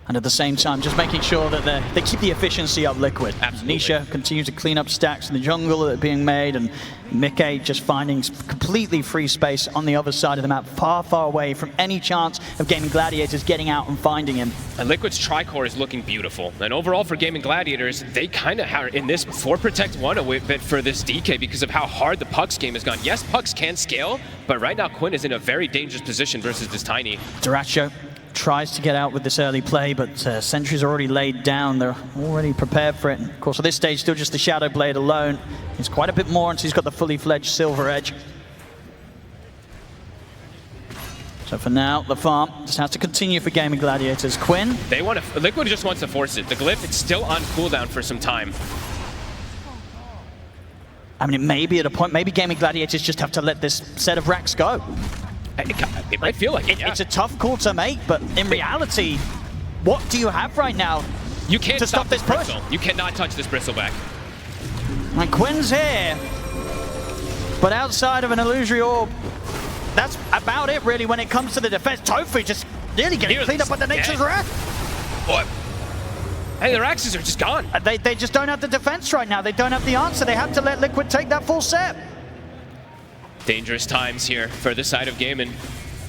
And at the same time, just making sure that they keep the efficiency up Liquid. Absolutely. Nisha continues to clean up stacks in the jungle that are being made, and Mickey just finding completely free space on the other side of the map, far, far away from any chance of Gaimin Gladiators getting out and finding him. And Liquid's Tricore is looking beautiful. And overall for Gaimin Gladiators, they kind of are in this 4 Protect 1 a bit for this DK because of how hard the Pucks game has gone. Yes, Pucks can scale, but right now Quinn is in a very dangerous position versus this Tiny. Dyrachyo tries to get out with this early play, but sentries are already laid down. They're already prepared for it. Of course, at this stage, still just the Shadow Blade alone. He's quite a bit more until he's got the fully fledged Silver Edge. So for now, the farm just has to continue for Gaimin Gladiators. Quinn? Liquid just wants to force it. The glyph, it's still on cooldown for some time. I mean, it may be at a point, maybe Gaimin Gladiators just have to let this set of racks go. It might feel like it, yeah. It's a tough call to make, but in reality, what do you have right now you can't to stop this push? Bristle. You cannot touch this Bristleback. And Quinn's here, but outside of an illusory orb, that's about it really when it comes to the defense. Tofu just nearly getting cleaned up by the Nature's Wrath. What? Hey, their axes are just gone. They just don't have the defense right now. They don't have the answer. They have to let Liquid take that full set. Dangerous times here for the side of Gaimin.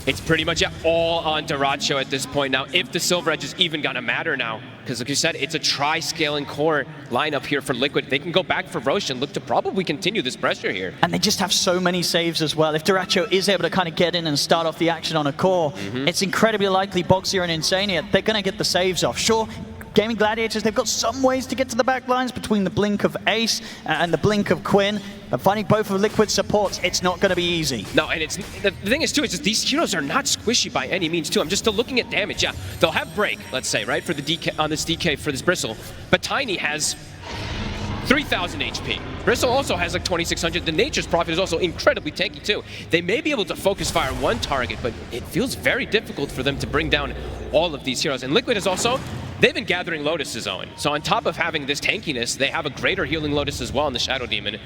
It's pretty much all on Dyrachyo at this point now, if the Silver Edge is even gonna matter now. Because like you said, it's a tri-scaling core lineup here for Liquid. They can go back for Roche and look to probably continue this pressure here. And they just have so many saves as well. If Dyrachyo is able to kind of get in and start off the action on a core, it's incredibly likely Boxy and Insania, they're gonna get the saves off. Sure, Gaimin Gladiators, they've got some ways to get to the back lines between the blink of Ace and the blink of Quinn. But finding both of Liquid's supports, it's not going to be easy. No, and it's the thing is, too, is that these heroes are not squishy by any means, too. I'm just still looking at damage. Yeah, they'll have break, let's say, right, for the DK on this DK for this Bristle. But Tiny has 3,000 HP. Bristle also has like 2,600. The Nature's Prophet is also incredibly tanky, too. They may be able to focus fire on one target, but it feels very difficult for them to bring down all of these heroes. And Liquid is also... They've been gathering Lotus's own. So on top of having this tankiness, they have a greater healing Lotus as well in the Shadow Demon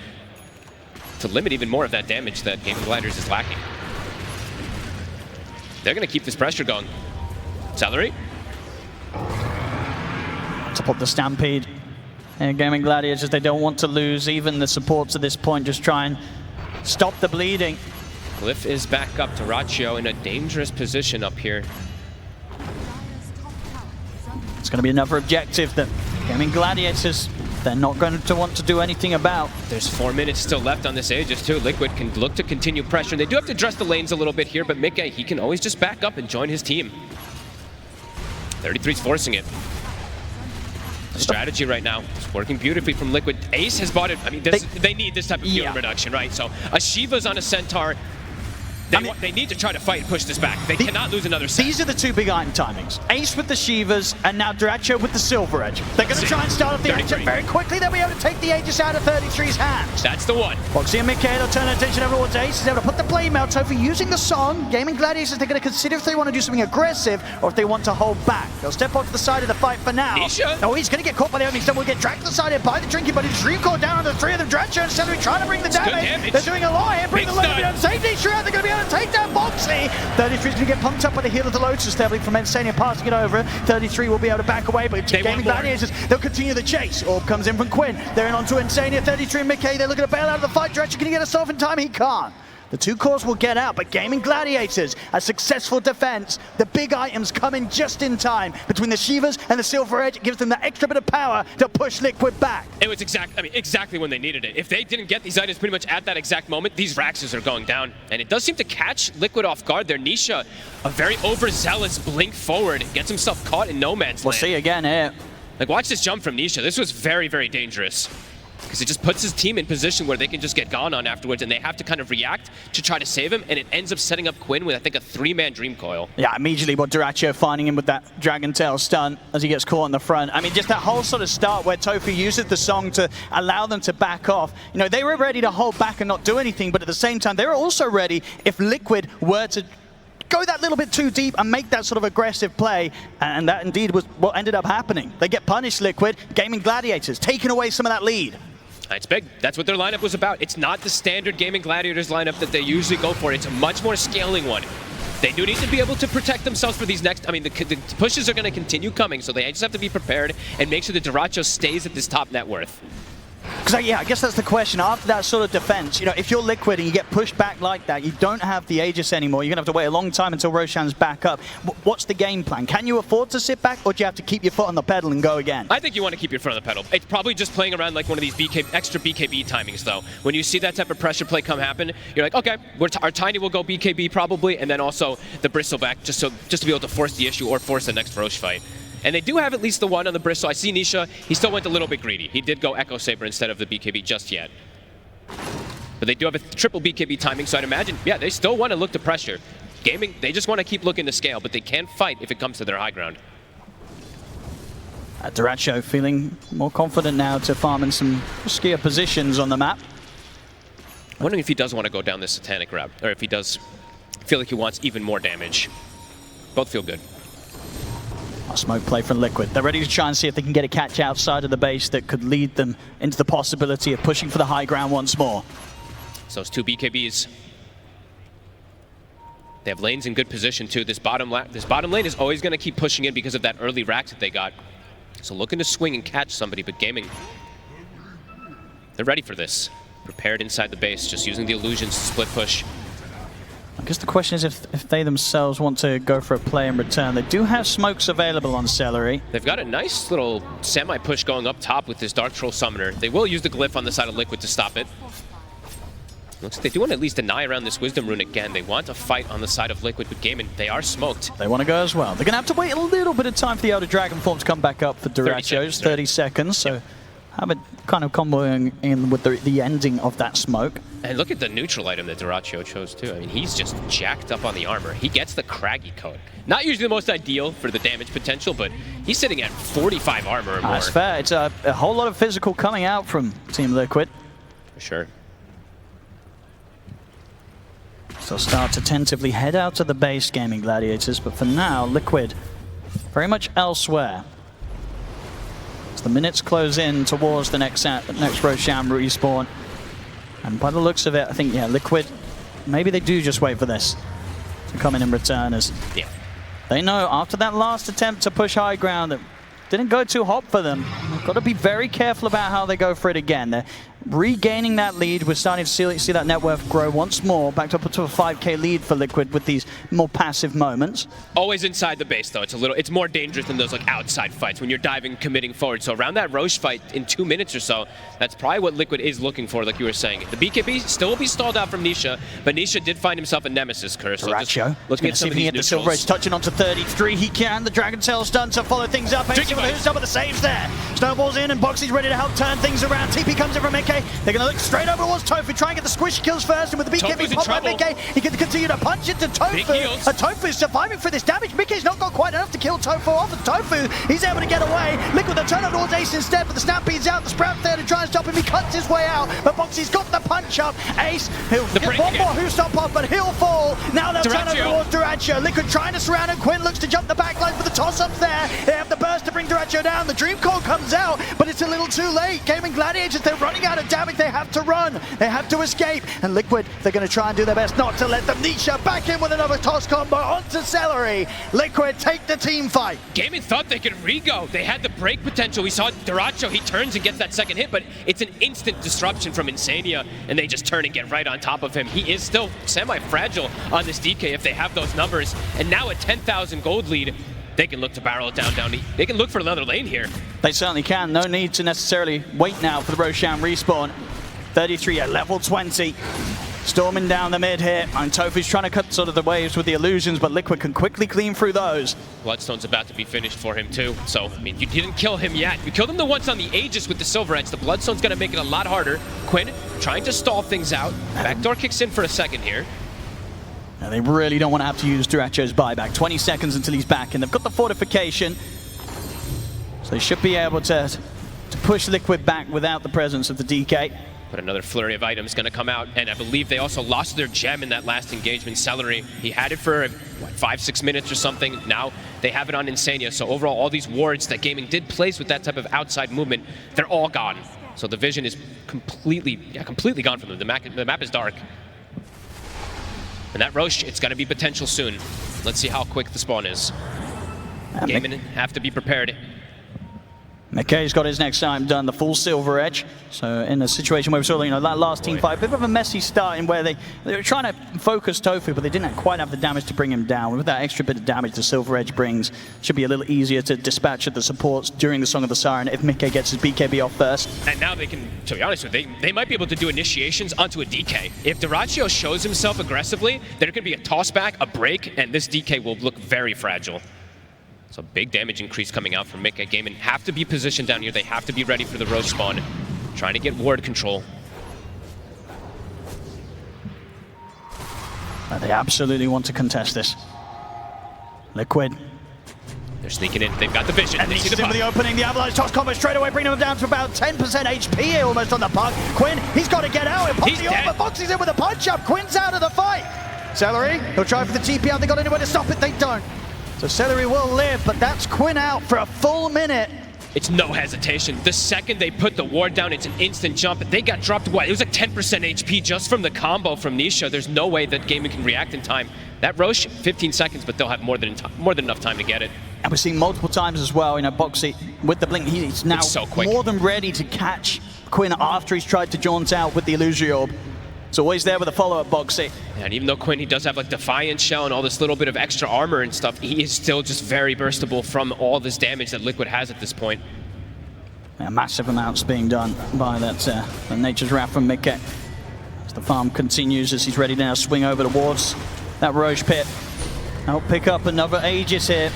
to limit even more of that damage that Gaimin Gladiators is lacking. They're going to keep this pressure going. Celery. To put the Stampede. And Gaimin Gladiators, they don't want to lose even the supports at this point. Just try and stop the bleeding. Glyph is back up. Dyrachyo in a dangerous position up here. It's going to be another objective that Gaimin Gladiators, they're not going to want to do anything about. There's 4 minutes still left on this Aegis too. Liquid can look to continue pressure. They do have to address the lanes a little bit here, but Mickey, he can always just back up and join his team. 33's forcing it. The strategy right now is working beautifully from Liquid. Ace has bought it. I mean, they need this type of healing reduction, right? So a Shiva's on a Centaur. They need to try to fight and push this back. They cannot lose another set. These are the two big item timings. Ace with the Shivas, and now Dyrachyo with the Silver Edge. They're going to try and start off the action very quickly. They'll be able to take the Aegis out of 33's hands. That's the one. Boxy and Mickey, they'll turn attention over towards Ace. He's able to put the blade melt over using the song. Gaimin Gladiators, they're going to consider if they want to do something aggressive or if they want to hold back. They'll step off to the side of the fight for now. Nisha? Oh, he's going to get caught by the opening stun. Will get dragged to the side here by the Drinking, but it's Dream Core down on the three of them. Dyrachyo and Celery trying to bring the damage. They're doing a lot here. Bring the load down. Save Nisha out. They're going to be able to take down Boxy. 33's going to get pumped up by the heel of the Lotus Devil from Insania passing it over. 33 will be able to back away, but Gaimin Gladiators, they'll continue the chase. Orb comes in from Quinn. They're in onto Insania. 33 and Mickey, they're looking to bail out of the fight. Dyrachyo, can he get us off in time? He can't. The two cores will get out, but Gaimin Gladiators, a successful defense. The big items come in just in time. Between the Shivas and the Silver Edge, it gives them that extra bit of power to push Liquid back. It was exactly when they needed it. If they didn't get these items pretty much at that exact moment, these Raxes are going down. And it does seem to catch Liquid off guard there. Nisha, a very overzealous blink forward, gets himself caught in no man's land. We'll see again here. Like, watch this jump from Nisha. This was very, very dangerous. Because it just puts his team in position where they can just get gone on afterwards, and they have to kind of react to try to save him, and it ends up setting up Quinn with, I think, a 3-man Dream Coil. Yeah, immediately Dyrachyo finding him with that Dragon Tail stun as he gets caught in the front. I mean, just that whole sort of start where Tofu uses the song to allow them to back off. You know, they were ready to hold back and not do anything, but at the same time, they were also ready if Liquid were to go that little bit too deep and make that sort of aggressive play, and that indeed was what ended up happening. They get punished, Liquid, Gaimin Gladiators, taking away some of that lead. It's big. That's what their lineup was about. It's not the standard Gaimin Gladiators lineup that they usually go for. It's a much more scaling one. They do need to be able to protect themselves for these next... I mean, the pushes are going to continue coming, so they just have to be prepared and make sure that Dyrachyo stays at this top net worth. Because, yeah, I guess that's the question. After that sort of defense, you know, if you're Liquid and you get pushed back like that, you don't have the Aegis anymore. You're going to have to wait a long time until Roshan's back up. What's the game plan? Can you afford to sit back, or do you have to keep your foot on the pedal and go again? I think you want to keep your foot on the pedal. It's probably just playing around like one of these extra BKB timings, though. When you see that type of pressure play come happen, you're like, okay, our Tiny will go BKB probably, and then also the Bristleback just to be able to force the issue or force the next Roche fight. And they do have at least the one on the Bristle. I see Nisha, he still went a little bit greedy. He did go Echo Saber instead of the BKB just yet. But they do have a triple BKB timing, so I'd imagine, yeah, they still want to look to pressure. Gaimin, they just want to keep looking to scale, but they can fight if it comes to their high ground. Dyrachyo feeling more confident now to farm in some riskier positions on the map. I'm wondering if he does want to go down this Satanic route, or if he does feel like he wants even more damage. Both feel good. A smoke play from Liquid. They're ready to try and see if they can get a catch outside of the base that could lead them into the possibility of pushing for the high ground once more. So it's two BKBs. They have lanes in good position too. This bottom lane is always going to keep pushing in because of that early rack that they got. So looking to swing and catch somebody, but Gaimin, they're ready for this. Prepared inside the base, just using the illusions to split push. I guess the question is if they themselves want to go for a play in return. They do have smokes available on Celery. They've got a nice little semi-push going up top with this Dark Troll Summoner. They will use the Glyph on the side of Liquid to stop it. Looks like they do want to at least deny around this Wisdom Rune again. They want to fight on the side of Liquid with Gaimin. They are smoked. They want to go as well. They're going to have to wait a little bit of time for the Elder Dragon form to come back up for Dyrachyo's. 30 seconds, so yep. Have it kind of comboing in with the ending of that smoke. And look at the neutral item that Dyrachyo chose too. I mean, he's just jacked up on the armor. He gets the Craggy Coat. Not usually the most ideal for the damage potential, but he's sitting at 45 armor or more. That's fair. It's a whole lot of physical coming out from Team Liquid. For sure. So start to tentatively head out to the base, Gaimin Gladiators, but for now, Liquid very much elsewhere. As the minutes close in towards the next Roshan respawn. And by the looks of it, I think, yeah, Liquid, maybe they do just wait for this to come in return, as they know after that last attempt to push high ground, that didn't go too hot for them. They've got to be very careful about how they go for it again. They're regaining that lead. We're starting to see that net worth grow once more, back up to a 5k lead for Liquid with these more passive moments. Always inside the base, though. It's more dangerous than those like outside fights when you're diving, committing forward. So around that Roche fight in 2 minutes or so, that's probably what Liquid is looking for, like you were saying. The BKB still will be stalled out from Nisha, but Nisha did find himself a Nemesis curse. So Dyrachyo looking at some of these the Silver Edge touching onto 33. He can. The Dragon Tail stun to follow things up. Who's up with the saves there? Snowball's in and Boxy's ready to help turn things around. TP comes in from Mickey. They're going to look straight over towards Tofu, try and get the squish kills first, and with the BKB pop by Mickey, he can continue to punch into Tofu. Tofu is surviving for this damage. Mickey's not got quite enough to kill Tofu off, and Tofu, he's able to get away. Liquid the turn up towards Ace instead, but the Stampede's out. The Sprout there to try and stop him. He cuts his way out, but Boxy's got the punch up. Ace, he'll get one more who stop off, but he'll fall. Now they'll turn over towards Dyrachyo. Liquid trying to surround him. Quinn looks to jump the backline for the toss-ups there. They have the burst to bring Dyrachyo down. The Dream Core comes out, but it's a little too late. Gaimin Gladiators, they're running out of damage. They have to run. They have to escape. And Liquid, they're going to try and do their best not to let them. Nisha back in with another toss combo onto Celery. Liquid take the team fight. Gaimin thought they could re-go. They had the break potential. We saw Duracho, he turns and gets that second hit, but it's an instant disruption from Insania, and they just turn and get right on top of him. He is still semi-fragile on this DK if they have those numbers. And now a 10,000 gold lead, they can look to barrel it down. They can look for another lane here. They certainly can. No need to necessarily wait now for the Roshan respawn. 33 at level 20. Storming down the mid here, and Tofu's trying to cut sort of the waves with the illusions, but Liquid can quickly clean through those. Bloodstone's about to be finished for him too, so, I mean, you didn't kill him yet. You killed him the once on the Aegis with the Silver Edge. The Bloodstone's gonna make it a lot harder. Quinn trying to stall things out. Backdoor kicks in for a second here. Now they really don't want to have to use Duracho's buyback. 20 seconds until he's back, and they've got the fortification. So they should be able to push Liquid back without the presence of the DK. But another flurry of items going to come out, and I believe they also lost their gem in that last engagement. Celery, he had it for, what, 5-6 minutes or something. Now they have it on Insania. So overall, all these wards that Gaimin did place with that type of outside movement, they're all gone. So the vision is completely gone from them. The map is dark. And that Roche, it's going to be potential soon. Let's see how quick the spawn is. Gaimin have to be prepared. McKay's got his next time done, the full Silver Edge. So in a situation where we saw, that last team fight, a bit of a messy start in where they were trying to focus Tofu, but they didn't quite have the damage to bring him down. With that extra bit of damage the Silver Edge brings, should be a little easier to dispatch at the supports during the Song of the Siren if McKay gets his BKB off first. And now they can, to be honest with you, they might be able to do initiations onto a DK. If Duracho shows himself aggressively, there could be a toss back, a break, and this DK will look very fragile. So big damage increase coming out from Mika. Gaimin have to be positioned down here. They have to be ready for the Roche spawn. Trying to get ward control. They absolutely want to contest this. Liquid. They're sneaking in. They've got the vision. And they see the the opening. The Avalanche toss combo straight away, bringing him down to about 10% HP here almost on the puck. Quinn, he's got to get out. He's dead. But Boxy's in with a punch up. Quinn's out of the fight. Celery, he'll try for the TP out. They got anywhere to stop it. They don't. So Celery will live, but that's Quinn out for a full minute. It's no hesitation. The second they put the ward down, it's an instant jump. They got dropped, what? It was like 10% HP just from the combo from Nisha. There's no way that Gaimin can react in time. That Roche, 15 seconds, but they'll have more than enough time to get it. And we're seeing multiple times as well, Boxy with the blink, he's now so quick. More than ready to catch Quinn after he's tried to jaunt out with the Illusory Orb. It's always there with a follow-up, Boxy. And even though Quinn, he does have like Defiant Shell and all this little bit of extra armor and stuff, he is still just very burstable from all this damage that Liquid has at this point. Yeah, massive amounts being done by that Nature's Wrath from Mikke. As the farm continues, as he's ready to now swing over towards that Roche pit. I'll pick up another Aegis here.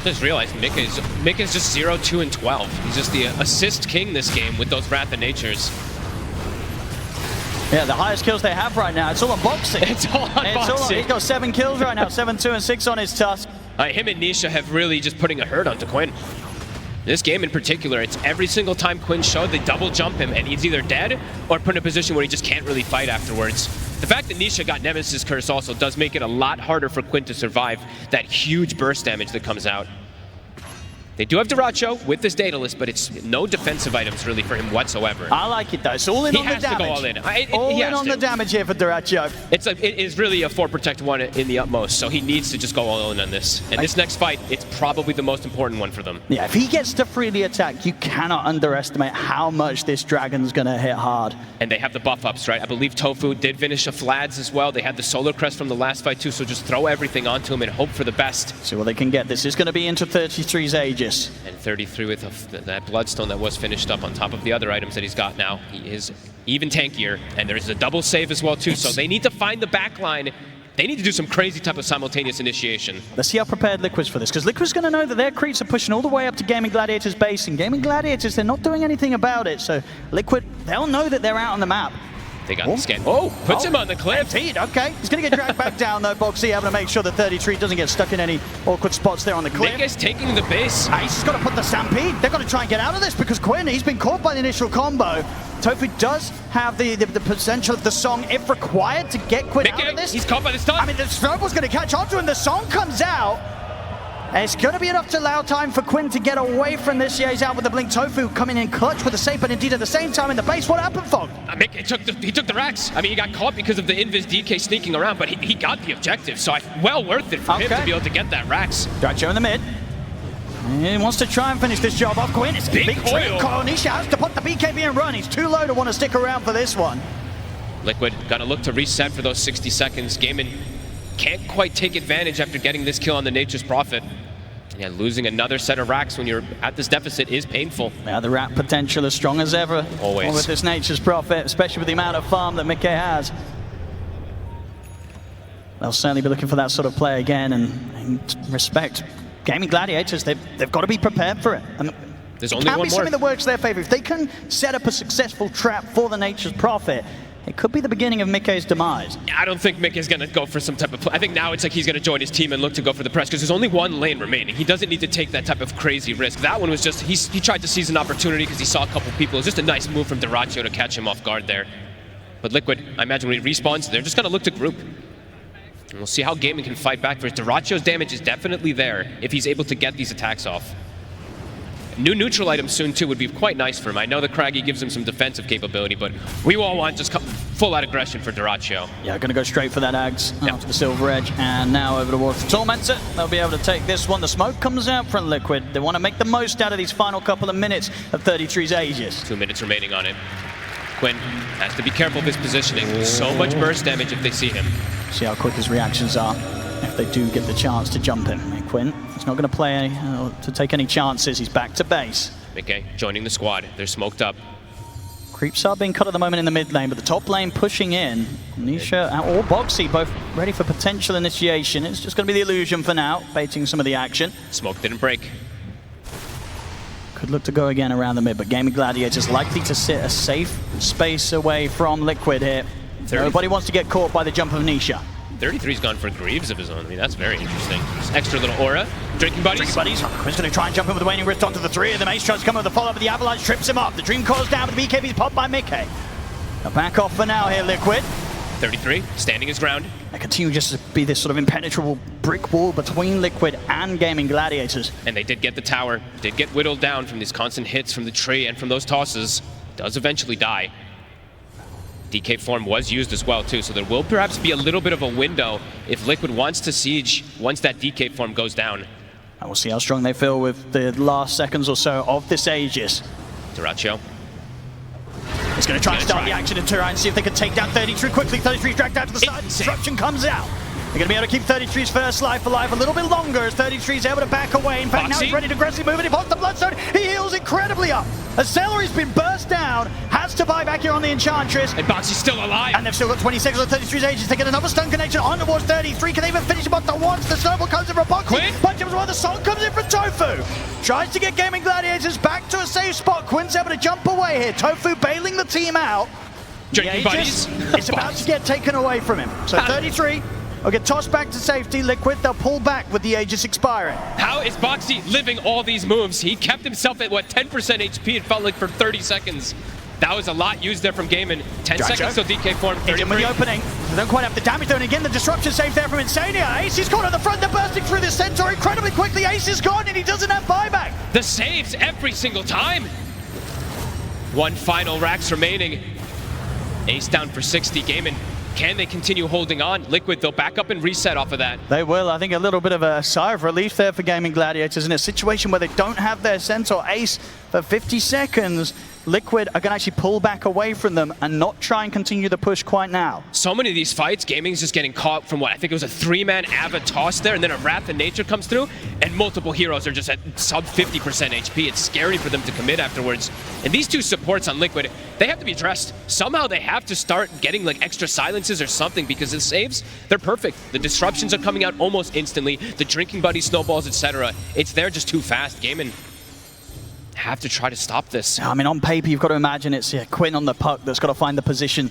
Just realized Mikke's just 0, 2, and 12. He's just the assist king this game with those Wrath of Natures. Yeah, the highest kills they have right now. It's all on Boxy. It's all on Boxy. He's got 7 kills right now, 7, 2, and 6 on his Tusk. Him and Nisha have really just putting a hurt onto Quinn. This game in particular, it's every single time Quinn showed, they double jump him, and he's either dead or put in a position where he just can't really fight afterwards. The fact that Nisha got Nemesis Curse also does make it a lot harder for Quinn to survive that huge burst damage that comes out. They do have Duracho with this Daedalus, but it's no defensive items really for him whatsoever. I like it though. It's all in on the damage. He has to go all in. All in on the damage here for Duracho. It is really a 4 protect 1 in the utmost, so he needs to just go all in on this. And this next fight, it's probably the most important one for them. Yeah, if he gets to freely attack, you cannot underestimate how much this dragon's going to hit hard. And they have the buff ups, right? I believe Tofu did finish a Flads as well. They had the Solar Crest from the last fight too, so just throw everything onto him and hope for the best. See what they can get. This is going to be into 33's Aegis. And 33 with that Bloodstone that was finished up on top of the other items that he's got now. He is even tankier, and there's a double save as well too, so they need to find the back line. They need to do some crazy type of simultaneous initiation. Let's see how prepared Liquid's for this, because Liquid's going to know that their creeps are pushing all the way up to Gaimin Gladiators base, and Gaimin Gladiators, they're not doing anything about it, so Liquid, they'll know that they're out on the map. They got the scan. Oh, puts him on the cliff. Indeed, okay. He's going to get dragged back down though, Boxy, having to make sure that 33 doesn't get stuck in any awkward spots there on the cliff. Mikke's taking the base. He's just got to put the Stampede. They've got to try and get out of this because Quinn, he's been caught by the initial combo. Tofu does have the potential of the Song, if required, to get Quinn out of this. He's caught by the stun. I mean, the Snowball's going to catch onto him. The Song comes out. It's going to be enough to allow time for Quinn to get away from this. Yeah, he's out with the blink. Tofu coming in clutch with the save, but indeed at the same time in the base. What happened, Fog? He took the racks. I mean, he got caught because of the Invis DK sneaking around, but he got the objective, so well worth it for him to be able to get that racks. Dracho in the mid. He wants to try and finish this job off. Quinn, it's a big coil. Nisha has to put the BKB and run. He's too low to want to stick around for this one. Liquid gonna look to reset for those 60 seconds. Gaimin can't quite take advantage after getting this kill on the Nature's Prophet. Yeah, losing another set of racks when you're at this deficit is painful. Yeah, the rack potential as strong as ever. Always. With this Nature's Prophet, especially with the amount of farm that Mickey has. They'll certainly be looking for that sort of play again, and respect. Gaimin Gladiators, they've got to be prepared for it. And there's it only can one be more. something that works their favor. If they can set up a successful trap for the Nature's Prophet, it could be the beginning of Mickey's demise. I don't think Mickey's going to go for some type of play. I think now it's like he's going to join his team and look to go for the press, because there's only one lane remaining. He doesn't need to take that type of crazy risk. That one was just, he tried to seize an opportunity because he saw a couple people. It was just a nice move from Dyrachyo to catch him off guard there. But Liquid, I imagine when he respawns, they're just going to look to group. And we'll see how Gaimin can fight back for it. Dyrachyo's damage is definitely there if he's able to get these attacks off. New neutral items soon too would be quite nice for him. I know the Craggy gives him some defensive capability, but we all want just full out aggression for Dyrachyo. Yeah, going to go straight for that Ags after the Silver Edge, and now over towards the Tormentor. They'll be able to take this one. The smoke comes out from Liquid. They want to make the most out of these final couple of minutes of 33's Aegis. 2 minutes remaining on it. Quinn has to be careful of his positioning. So much burst damage if they see him. See how quick his reactions are if they do get the chance to jump him. And Quinn, he's not going to play to take any chances. He's back to base. Okay, joining the squad. They're smoked up. Creeps are being cut at the moment in the mid lane, but the top lane pushing in. Nisha or Boxy both ready for potential initiation. It's just going to be the illusion for now, baiting some of the action. Smoke didn't break. Could look to go again around the mid, but Gaimin Gladiators likely to sit a safe space away from Liquid here. Nobody wants to get caught by the jump of Nisha. 33's gone for Greaves of his own. I mean, that's very interesting. Just extra little aura. Drinking buddies. Quinn's going to try and jump in with the waning wrist onto the three of them. Ace tries to come with the follow-up, but the avalanche trips him up. The Dream Core's down, but the BKB's popped by Mickey. Now back off for now here, Liquid. 33, standing his ground. They continue just to be this sort of impenetrable brick wall between Liquid and Gaimin Gladiators. And they did get the tower. Did get whittled down from these constant hits from the tree and from those tosses. Does eventually die. DK form was used as well too, so there will perhaps be a little bit of a window if Liquid wants to siege once that DK form goes down. And we'll see how strong they feel with the last seconds or so of this Aegis. Dyrachyo. He's going to try and start the action in Turai and see if they can take down 33 quickly. 33's dragged out to the side. Disruption comes out. They're going to be able to keep 33's first life alive a little bit longer as 33's able to back away. In fact, now he's ready to aggressively move and he pops the Bloodstone. He heals incredibly up. As Celery's been burst down, has to buy back here on the Enchantress. And Boxy's still alive. And they've still got 20 seconds on 33's Aegis. They get another stun connection on towards 33. Can they even finish him off the once? The snowball comes in from Boxy. Punch him as well. The song comes in from Tofu. Tries to get Gaimin Gladiators back to a safe spot. Quinn's able to jump away here. Tofu bailing the team out. Drinking buddies. It's about to get taken away from him. So 33 will get tossed back to safety. Liquid, they'll pull back with the Aegis expiring. How is Boxy living all these moves? He kept himself at, what, 10% HP, it felt like, for 30 seconds. That was a lot used there from Gaimin. 10 seconds till DK form, 33. In with the opening. They don't quite have the damage though, and again the disruption save there from Insania. Ace is caught at the front, they're bursting through the Centaur incredibly quickly. Ace is gone and he doesn't have buyback. The saves every single time. One final racks remaining. Ace down for 60, Gaimin. Can they continue holding on? Liquid, they'll back up and reset off of that. They will. I think a little bit of a sigh of relief there for Gaimin Gladiators in a situation where they don't have their Centaur Ace for 50 seconds. Liquid are going to actually pull back away from them and not try and continue the push quite now. So many of these fights, Gaming's just getting caught from what I think it was a 3-man Ava toss there, and then a Wrath of Nature comes through, and multiple heroes are just at sub 50% HP. It's scary for them to commit afterwards. And these two supports on Liquid, they have to be addressed. Somehow they have to start getting like extra silences or something, because the saves, they're perfect. The disruptions are coming out almost instantly. The drinking buddy snowballs, etc. It's there just too fast. Gaimin have to try to stop this. I mean, on paper, you've got to imagine it's Quinn on the puck that's got to find the position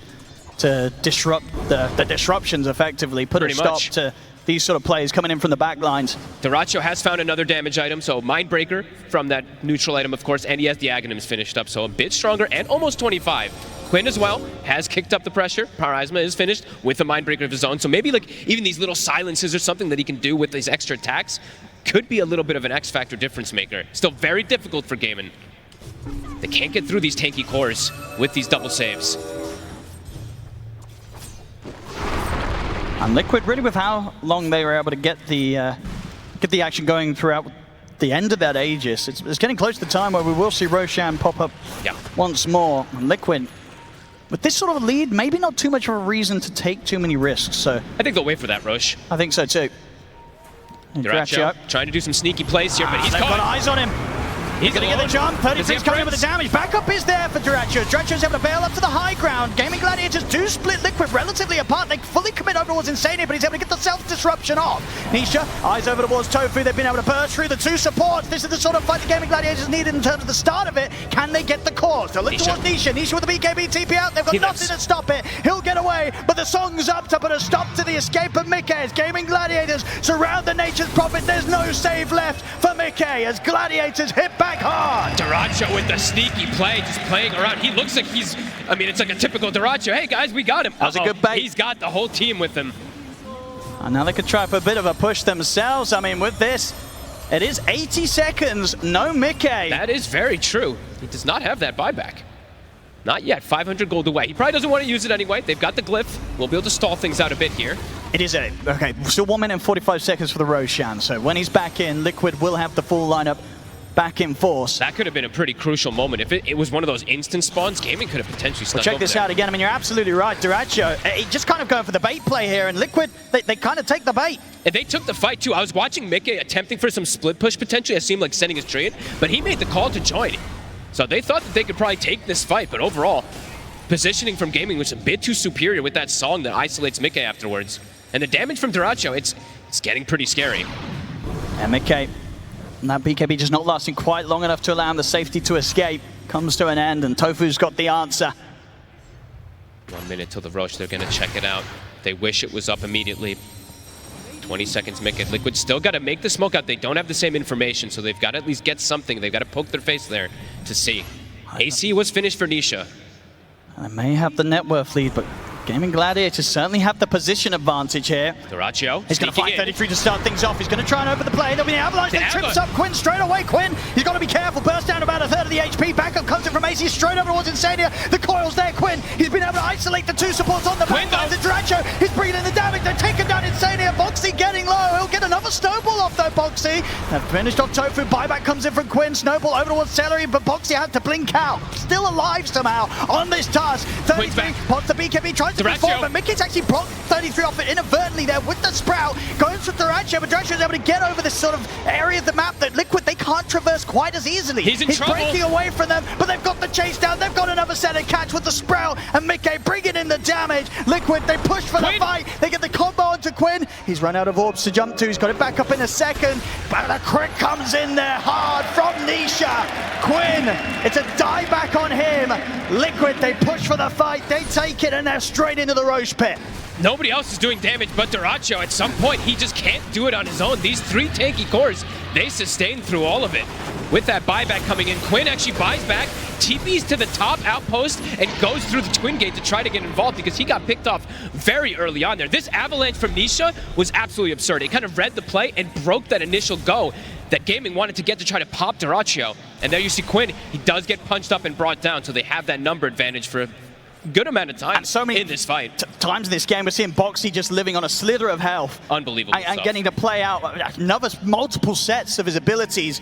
to disrupt the disruptions effectively, put a stop to these sort of plays coming in from the back lines. Dyrachyo has found another damage item, so Mindbreaker from that neutral item, of course, and he has the Aghanims finished up, so a bit stronger and almost 25. Quinn as well has kicked up the pressure. Parasma is finished with a Mindbreaker of his own, so maybe like even these little silences or something that he can do with these extra attacks. could be a little bit of an X factor difference maker. Still very difficult for Gaimin. They can't get through these tanky cores with these double saves. And Liquid, really, with how long they were able to get the action going throughout the end of that Aegis, it's getting close to the time where we will see Roshan pop up once more. And Liquid, with this sort of a lead, maybe not too much of a reason to take too many risks. So I think they'll wait for that, Roche. I think so too. Dyrachyo trying to do some sneaky plays here, but he's they've caught. got eyes on him. He's going to get the jump. 33's coming in with the damage. Backup is there for Dyrachyo. Dyrachyo's able to bail up to the high ground. Gaimin Gladiators do split Liquid relatively apart. They fully commit over towards Insania, but he's able to get the self-disruption off. Nisha, eyes over towards Tofu. They've been able to burst through the two supports. This is the sort of fight the Gaimin Gladiators needed in terms of the start of it. Can they get the cores? They'll look towards Nisha. Nisha with the BKB TP out. They've got nothing to stop it. He'll get away, but the song's up to put a stop to the escape of Mickey as Gaimin Gladiators surround the Nature's Prophet. There's no save left for Mickey as Gladiators hit back hard. Dyrachyo with the sneaky play, just playing around. He looks like he's, I mean, it's like a typical Dyrachyo. Hey guys, we got him. That was a good bait. He's got the whole team with him. And now they could try for a bit of a push themselves. I mean, with this, it is 80 seconds, no Mickey. That is very true. He does not have that buyback. Not yet, 500 gold away. He probably doesn't want to use it anyway. They've got the glyph. We'll be able to stall things out a bit here. It is okay, still 1 minute and 45 seconds for the Roshan. So when he's back in, Liquid will have the full lineup back in force. That could have been a pretty crucial moment. If it was one of those instant spawns, Gaimin could have potentially snuck Check this out again. I mean, you're absolutely right. Dyrachyo, just kind of going for the bait play here, and Liquid, they kind of take the bait. And they took the fight too. I was watching Mickey attempting for some split push potentially. It seemed like sending his trade, but he made the call to join. So they thought that they could probably take this fight, but overall, positioning from Gaimin was a bit too superior with that song that isolates Mickey afterwards. And the damage from Dyrachyo, it's getting pretty scary. And Mickey, and that BKB just not lasting quite long enough to allow him the safety to escape. Comes to an end, and Tofu's got the answer. 1 minute till the Roche, they're gonna check it out. They wish it was up immediately. 20 seconds, Mickey. Liquid still gotta make the smoke out. They don't have the same information, so they've gotta at least get something. They've gotta poke their face there to see. AC was finished for Nisha. They may have the net worth lead, but Gaimin Gladiators certainly have the position advantage here. Dyrachyo. He's going to fight 33 to start things off. He's going to try and open the play. There'll be an avalanche. Then trips up Quinn straight away. Quinn, he's got to be careful. Burst down about a third of the HP. Backup comes in from AC straight over towards Insania. The coil's there. Quinn, he's been able to isolate the two supports on the back lines. And Dyrachyo, he's bringing in the damage. They're taking down Insania. Boxy getting low. He'll get another snowball off though, Boxy. They've finished off Tofu. Buyback comes in from Quinn. Snowball over towards Celery, but Boxy had to blink out. Still alive somehow on this task. 33 pops the BKB, tries to perform, but Mickey's actually blocked 33 off it inadvertently there with the Sprout. Goes for Dyrachyo, but Dyrachyo's able to get over this sort of area of the map that Liquid, they can't traverse quite as easily. He's breaking away from them, but they've got the chase down. They've got another set of catch with the Sprout, and Mickey bringing in the damage. Liquid, they push for the fight. They get the combo onto Quinn. He's run out of orbs to jump to. He's got it back up in a second, but the crit comes in there hard from Nisha. Quinn, it's a dieback on him. Liquid, they push for the fight. They take it, and they're straight into the Roche pit. Nobody else is doing damage but Dyrachyo. At some point, he just can't do it on his own. These three tanky cores, they sustain through all of it. With that buyback coming in, Quinn actually buys back, TPs to the top outpost, and goes through the Twin Gate to try to get involved because he got picked off very early on there. This avalanche from Nisha was absolutely absurd. It kind of read the play and broke that initial go that Gaimin wanted to get to try to pop Dyrachyo. And there you see Quinn, he does get punched up and brought down, so they have that number advantage for a good amount of time in this fight. Times in this game, we're seeing Boxy just living on a slither of health. Unbelievable and getting to play out another multiple sets of his abilities.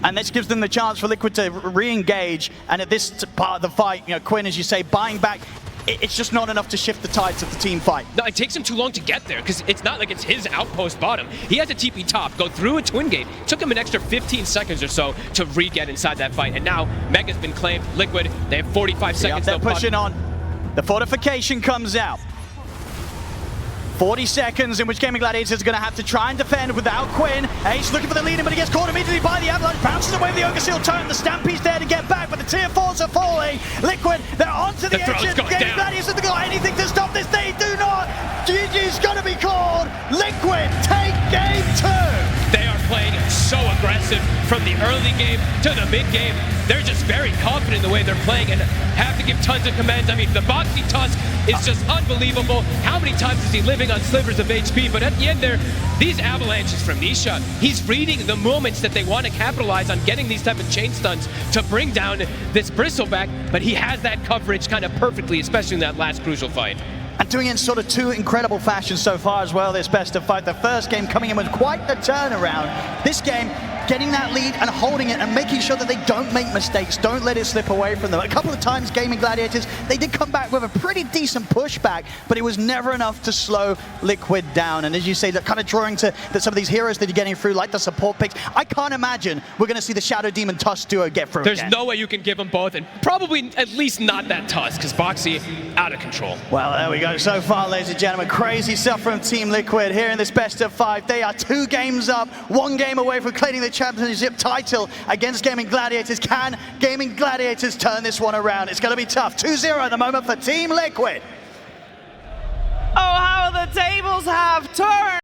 And this gives them the chance for Liquid to re-engage. And at this part of the fight, you know, Quinn, as you say, buying back, it's just not enough to shift the tides of the team fight. No, it takes him too long to get there because it's not like it's his outpost bottom. He had to TP top, go through a Twin Gate. It took him an extra 15 seconds or so to re-get inside that fight. And now Mega's been claimed. Liquid, they have 45 seconds. They're pushing on. The fortification comes out. 40 seconds in which Gaimin Gladiators are going to have to try and defend without Quinn. Ace looking for the lead, but he gets caught immediately by the avalanche. Bounces away with the Ogre Seal Tone. The Stampede's there to get back, but the tier 4s are falling. Liquid, they're onto the edge. Gaimin Gladiators have got anything to stop this. They do not. GG's going to be called. Liquid take game 2. They are playing so aggressive from the early game to the mid game. They're just very confident in the way they're playing and have to give tons of commands. I mean, the Boxy Tusk is just unbelievable. How many times is he living on slivers of HP? But at the end there, these avalanches from Nisha, he's reading the moments that they want to capitalize on getting these type of chain stuns to bring down this Bristleback, but he has that coverage kind of perfectly, especially in that last crucial fight. And doing it in sort of two incredible fashions so far as well, this best of 5. The first game coming in with quite the turnaround. This game, getting that lead and holding it and making sure that they don't make mistakes, don't let it slip away from them. A couple of times, Gaimin Gladiators, they did come back with a pretty decent pushback, but it was never enough to slow Liquid down. And as you say, that kind of drawing to some of these heroes that you're getting through, like the support picks, I can't imagine we're going to see the Shadow Demon Tusk duo get through There's again. no way you can give them both, and probably at least not that Tusk, because Boxy out of control. Well, there we go. So far, ladies and gentlemen, crazy stuff from Team Liquid here in this best of 5. They are 2 games up, 1 game away from claiming the championship title against Gaimin Gladiators. Can Gaimin Gladiators turn this one around? It's going to be tough. 2-0 at the moment for Team Liquid. Oh, how the tables have turned!